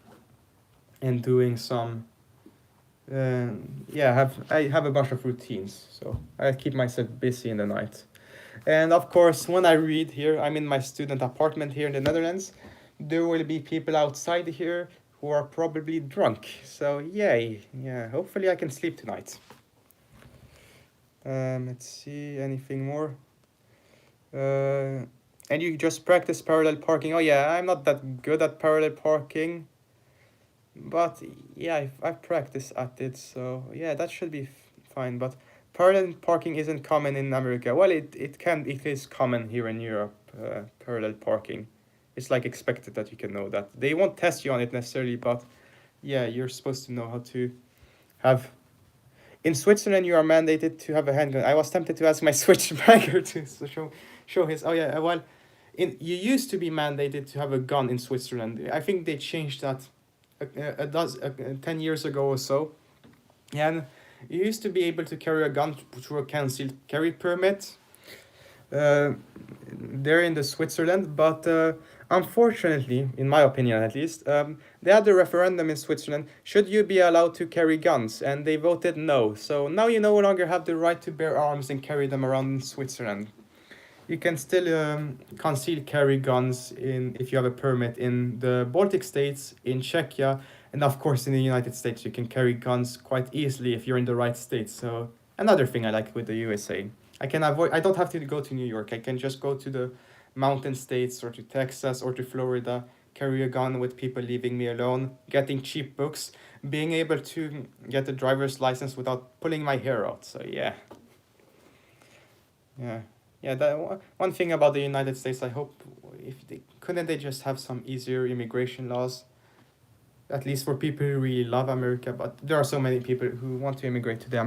and doing some I have a bunch of routines, so I keep myself busy in the night. And of course, when I read here, I'm in my student apartment here in the Netherlands. There will be people outside here who are probably drunk. So yay, yeah, hopefully I can sleep tonight. Let's see, anything more? And you just practice parallel parking. Oh yeah, I'm not that good at parallel parking. But yeah, I've practiced at it, so yeah, that should be fine. But parallel parking isn't common in America. Well, it is common here in Europe. Parallel parking, it's like expected that you can know that. They won't test you on it necessarily, but yeah, you're supposed to know how to have. In Switzerland, you are mandated to have a handgun. I was tempted to ask my switchbacker to show his. Oh yeah, well, you used to be mandated to have a gun in Switzerland. I think they changed that 10 years ago or so. And you used to be able to carry a gun through a concealed carry permit there in the Switzerland, but unfortunately, in my opinion at least, they had a referendum in Switzerland, should you be allowed to carry guns, and they voted no. So now you no longer have the right to bear arms and carry them around in Switzerland. You can still conceal carry guns if you have a permit in the Baltic states, in Czechia, and of course in the United States you can carry guns quite easily if you're in the right states. So another thing I like with the USA, I don't have to go to New York. I can just go to the mountain states or to Texas or to Florida, carry a gun with people leaving me alone, getting cheap books, being able to get a driver's license without pulling my hair out. So yeah. Yeah, that one thing about the United States, I hope couldn't they just have some easier immigration laws, at least for people who really love America. But there are so many people who want to immigrate to the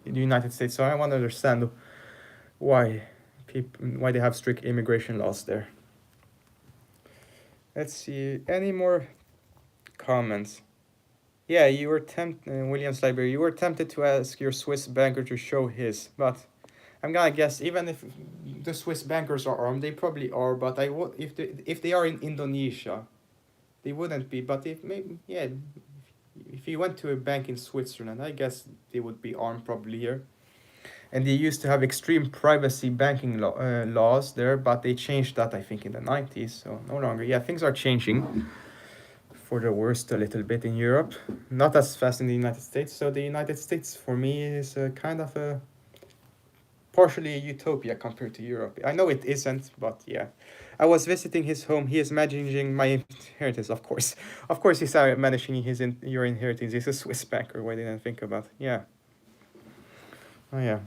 in the United States. So I want to understand why why they have strict immigration laws there. Let's see, any more comments? Yeah, you were Williams Library, you were tempted to ask your Swiss banker to show his, but I'm gonna guess even if the Swiss bankers are armed, they probably are, but if they are in Indonesia, they wouldn't be. But if maybe yeah, if you went to a bank in Switzerland, I guess they would be armed probably here. And they used to have extreme privacy banking laws there, but they changed that I think in the 90s, so no longer. Yeah, things are changing for the worst a little bit in Europe, not as fast in the United States. So the United States for me is a kind of a partially a utopia compared to Europe. I know it isn't, but yeah. I was visiting his home. He is managing my inheritance, of course. Of course, he's managing your inheritance. He's a Swiss banker. Why didn't I think about? Yeah. Oh yeah.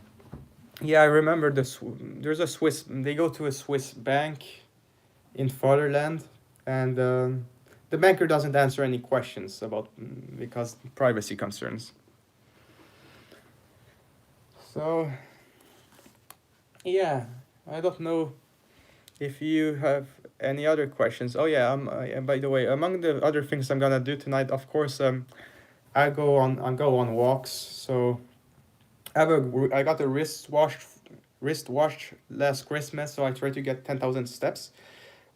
Yeah, I remember there's a Swiss. They go to a Swiss bank in fatherland, and the banker doesn't answer any questions about because privacy concerns. So yeah, I don't know if you have any other questions. Oh yeah, by the way, among the other things I'm gonna do tonight, of course, I go on walks. So I got a wristwatch last Christmas, so I try to get 10,000 steps.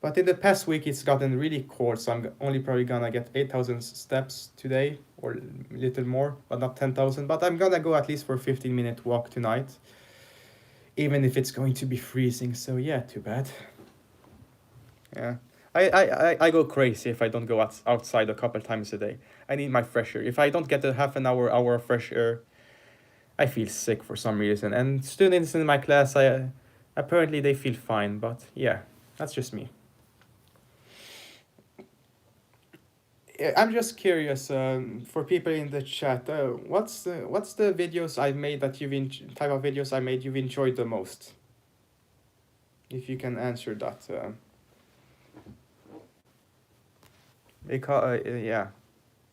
But in the past week, it's gotten really cold, so I'm only probably gonna get 8,000 steps today, or a little more, but not 10,000. But I'm gonna go at least for a 15-minute walk tonight, even if it's going to be freezing. So yeah, too bad. Yeah. I go crazy if I don't go outside a couple times a day. I need my fresh air. If I don't get a half an hour of fresh air, I feel sick for some reason. And students in my class, apparently they feel fine, but yeah, that's just me. I'm just curious, for people in the chat, what's the videos I made that type of videos I made you've enjoyed the most? If you can answer that. Yeah,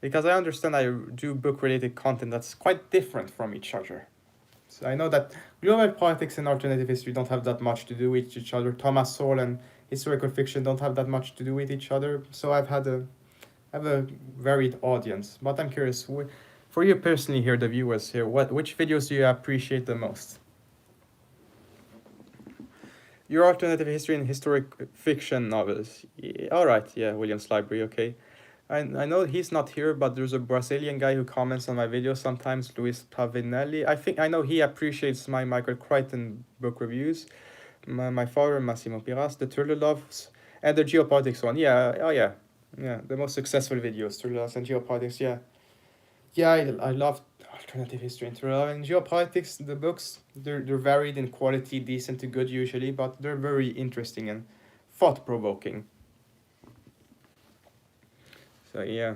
because I understand I do book-related content that's quite different from each other. So I know that global politics and alternative history don't have that much to do with each other. Thomas Sowell and historical fiction don't have that much to do with each other. So I have a varied audience. But I'm curious, for you personally here, the viewers here, which videos do you appreciate the most? Your alternative history and historic fiction novels. Yeah, all right, yeah, Williams Library, okay. I know he's not here, but there's a Brazilian guy who comments on my videos sometimes, Luis Pavinelli. I know he appreciates my Michael Crichton book reviews. My father, Massimo Piras, the Turtle Loves, and the Geopolitics one. Yeah, oh yeah. Yeah, the most successful videos, Turtle Loves and Geopolitics, yeah. Yeah, I love alternative history and Turtle Love. And Geopolitics, the books, they're varied in quality, decent to good usually, but they're very interesting and thought-provoking. So yeah.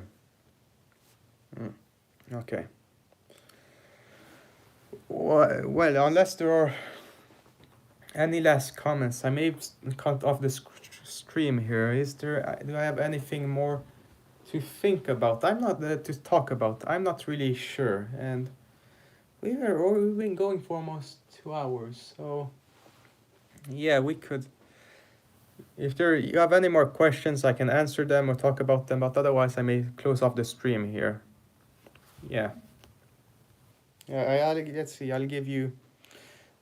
Okay. Well, unless there are any last comments, I may cut off the stream here. Do I have anything more to think about? I'm not to talk about. I'm not really sure. And we've been going for almost 2 hours. So yeah, we could. If you have any more questions, I can answer them or talk about them, but otherwise I may close off the stream here. Yeah. Yeah, let's see, I'll give you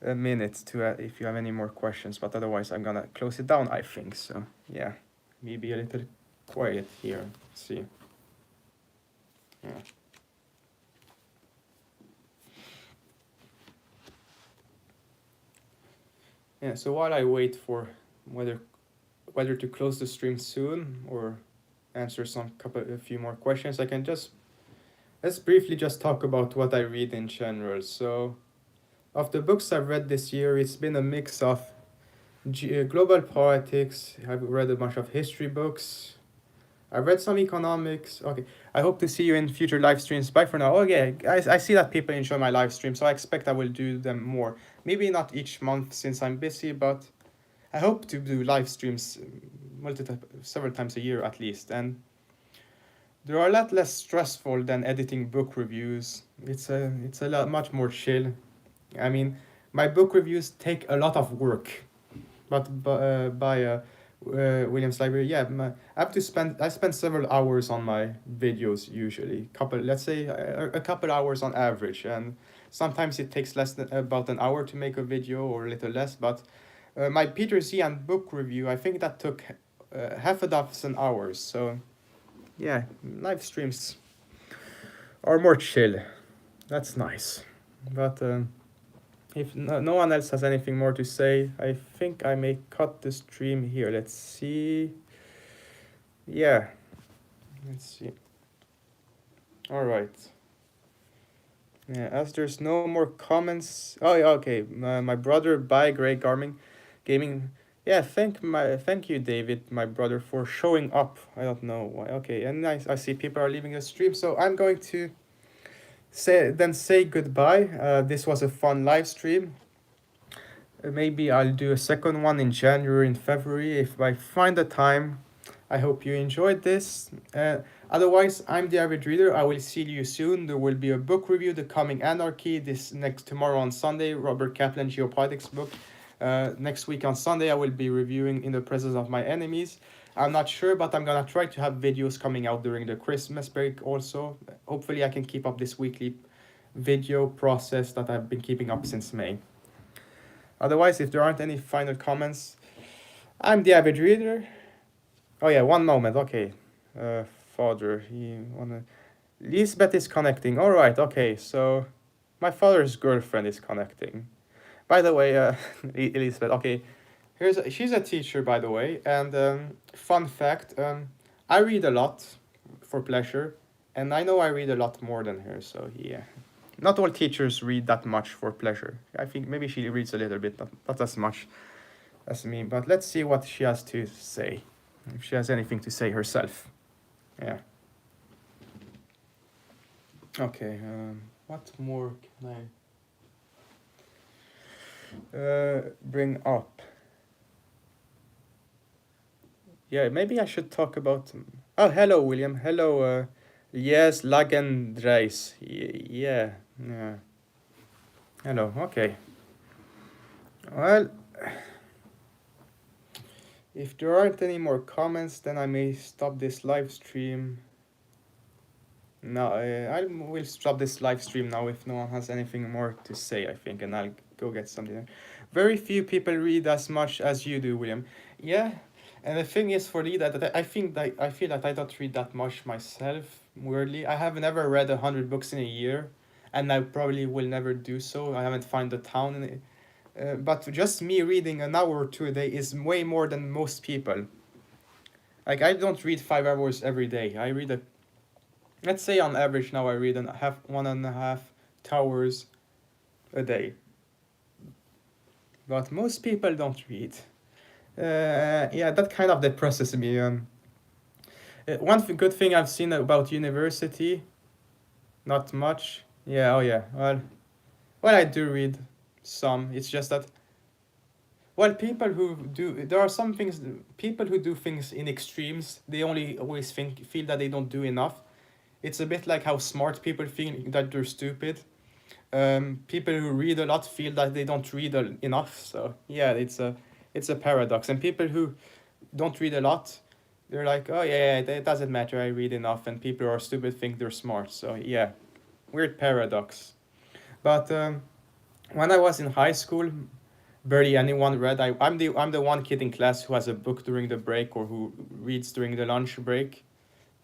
a minute to if you have any more questions, but otherwise I'm gonna close it down, I think. So yeah, maybe a little quiet here. Let's see. Yeah. Yeah, so while I wait for whether to close the stream soon or answer a few more questions, I can let's briefly just talk about what I read in general. So of the books I've read this year, it's been a mix of global politics. I've read a bunch of history books. I've read some economics. Okay, I hope to see you in future live streams. Bye for now. Okay, I see that people enjoy my live streams, so I expect I will do them more. Maybe not each month since I'm busy, but I hope to do live streams several times a year at least. And they are a lot less stressful than editing book reviews. It's a lot much more chill. I mean, my book reviews take a lot of work, but by Williams Library, yeah, I spend several hours on my videos usually. Let's say a couple hours on average, and sometimes it takes less than about an hour to make a video or a little less. But my Peter Z and book review, I think that took half a dozen hours. So yeah, live streams are more chill. That's nice. But if no one else has anything more to say, I think I may cut the stream here. Let's see. Yeah, let's see. All right. Yeah, as there's no more comments. Oh yeah, okay. My brother by Grey Gaming. Yeah, thank you, David, my brother, for showing up. I don't know why. Okay, and I see people are leaving the stream, so I'm going to say goodbye. This was a fun live stream. Maybe I'll do a second one in January and February if I find the time. I hope you enjoyed this. Otherwise, I'm the Avid Reader. I will see you soon. There will be a book review, The Coming Anarchy, tomorrow on Sunday, Robert Kaplan Geopolitics book. Next week on Sunday, I will be reviewing In the Presence of My Enemies. I'm not sure, but I'm gonna try to have videos coming out during the Christmas break also. Hopefully I can keep up this weekly video process that I've been keeping up since May. Otherwise, if there aren't any final comments, I'm the Avid Reader. Oh yeah, one moment, okay. Father, Lisbeth is connecting. All right, okay, so my father's girlfriend is connecting. By the way, Elizabeth, okay, she's a teacher, by the way, and fun fact, I read a lot for pleasure, and I know I read a lot more than her, so yeah. Not all teachers read that much for pleasure. I think maybe she reads a little bit, not as much as me, but let's see what she has to say, if she has anything to say herself. Yeah. Okay, what more can I bring up? Yeah, maybe I should talk about... Oh, hello, William. Hello, yes, Lagendreis. Yeah. Hello, okay. Well, if there aren't any more comments, then I may stop this live stream. No, I will stop this live stream now if no one has anything more to say, I think, and I'll go get something. Very few people read as much as you do, William. Yeah, and the thing is for me that I feel that I don't read that much myself, weirdly. I have never read 100 books in a year, and I probably will never do so. I haven't found the town in it. But just me reading an hour or two a day is way more than most people. Like, I don't read 5 hours every day. I read let's say on average now I read 1.5 hours a day. But most people don't read. Yeah, that kind of depresses me. One good thing I've seen about university, not much. Yeah, oh yeah. Well, I do read some. It's just that, well, there are some things, people who do things in extremes, they always feel that they don't do enough. It's a bit like how smart people feel that they're stupid. People who read a lot feel that they don't read enough. So yeah, it's a paradox. And people who don't read a lot, they're like, oh yeah, it doesn't matter, I read enough. And people who are stupid think they're smart. So yeah, weird paradox. But when I was in high school, barely anyone read. I'm the one kid in class who has a book during the break or who reads during the lunch break.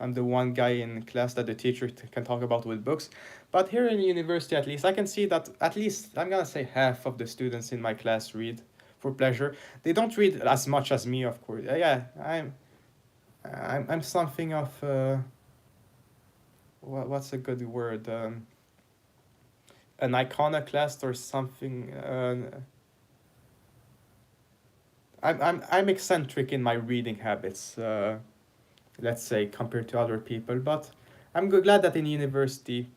I'm the one guy in class that the teacher can talk about with books. But here in university, at least, I can see that at least, I'm gonna say half of the students in my class read for pleasure. They don't read as much as me, of course. Yeah, I'm something of, what's a good word? An iconoclast or something. I'm eccentric in my reading habits. Let's say, compared to other people. But I'm glad that in university,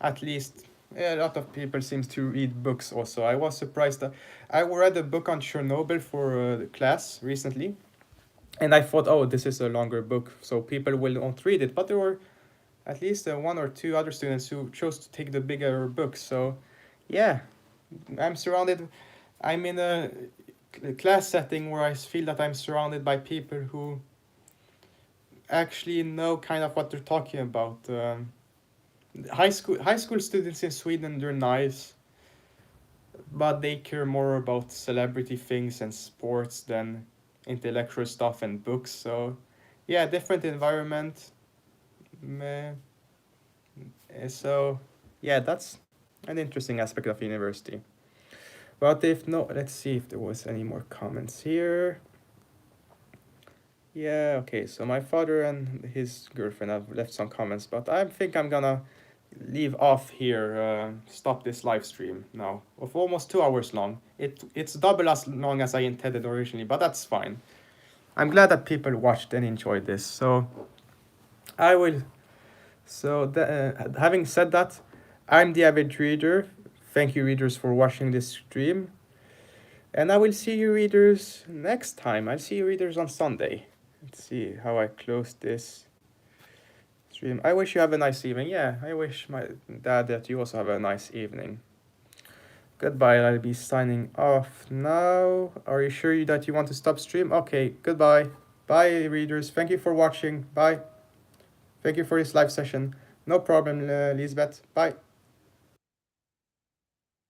at least, a lot of people seem to read books also. I was surprised that I read a book on Chernobyl for the class recently, and I thought, oh, this is a longer book, so people won't read it. But there were at least one or two other students who chose to take the bigger book. So, yeah, I'm in a class setting where I feel that I'm surrounded by people who actually know kind of what they're talking about. High school students in Sweden, they're nice, but they care more about celebrity things and sports than intellectual stuff and books. So, yeah, different environment. Meh. So, yeah, that's an interesting aspect of university. But if no, let's see if there was any more comments here. Yeah, okay, so my father and his girlfriend have left some comments, but I think I'm gonna leave off here, stop this live stream now, of almost 2 hours long. It's double as long as I intended originally, but that's fine. I'm glad that people watched and enjoyed this. So I will. Having said that, I'm the avid reader. Thank you, readers, for watching this stream. And I will see you, readers, next time. I'll see you, readers, on Sunday. Let's see how I close this stream. I wish you have a nice evening. Yeah, I wish my dad that you also have a nice evening. Goodbye. I'll be signing off now. Are you sure that you want to stop stream? Okay, goodbye. Bye, readers. Thank you for watching. Bye. Thank you for this live session. No problem, Lisbeth. Bye.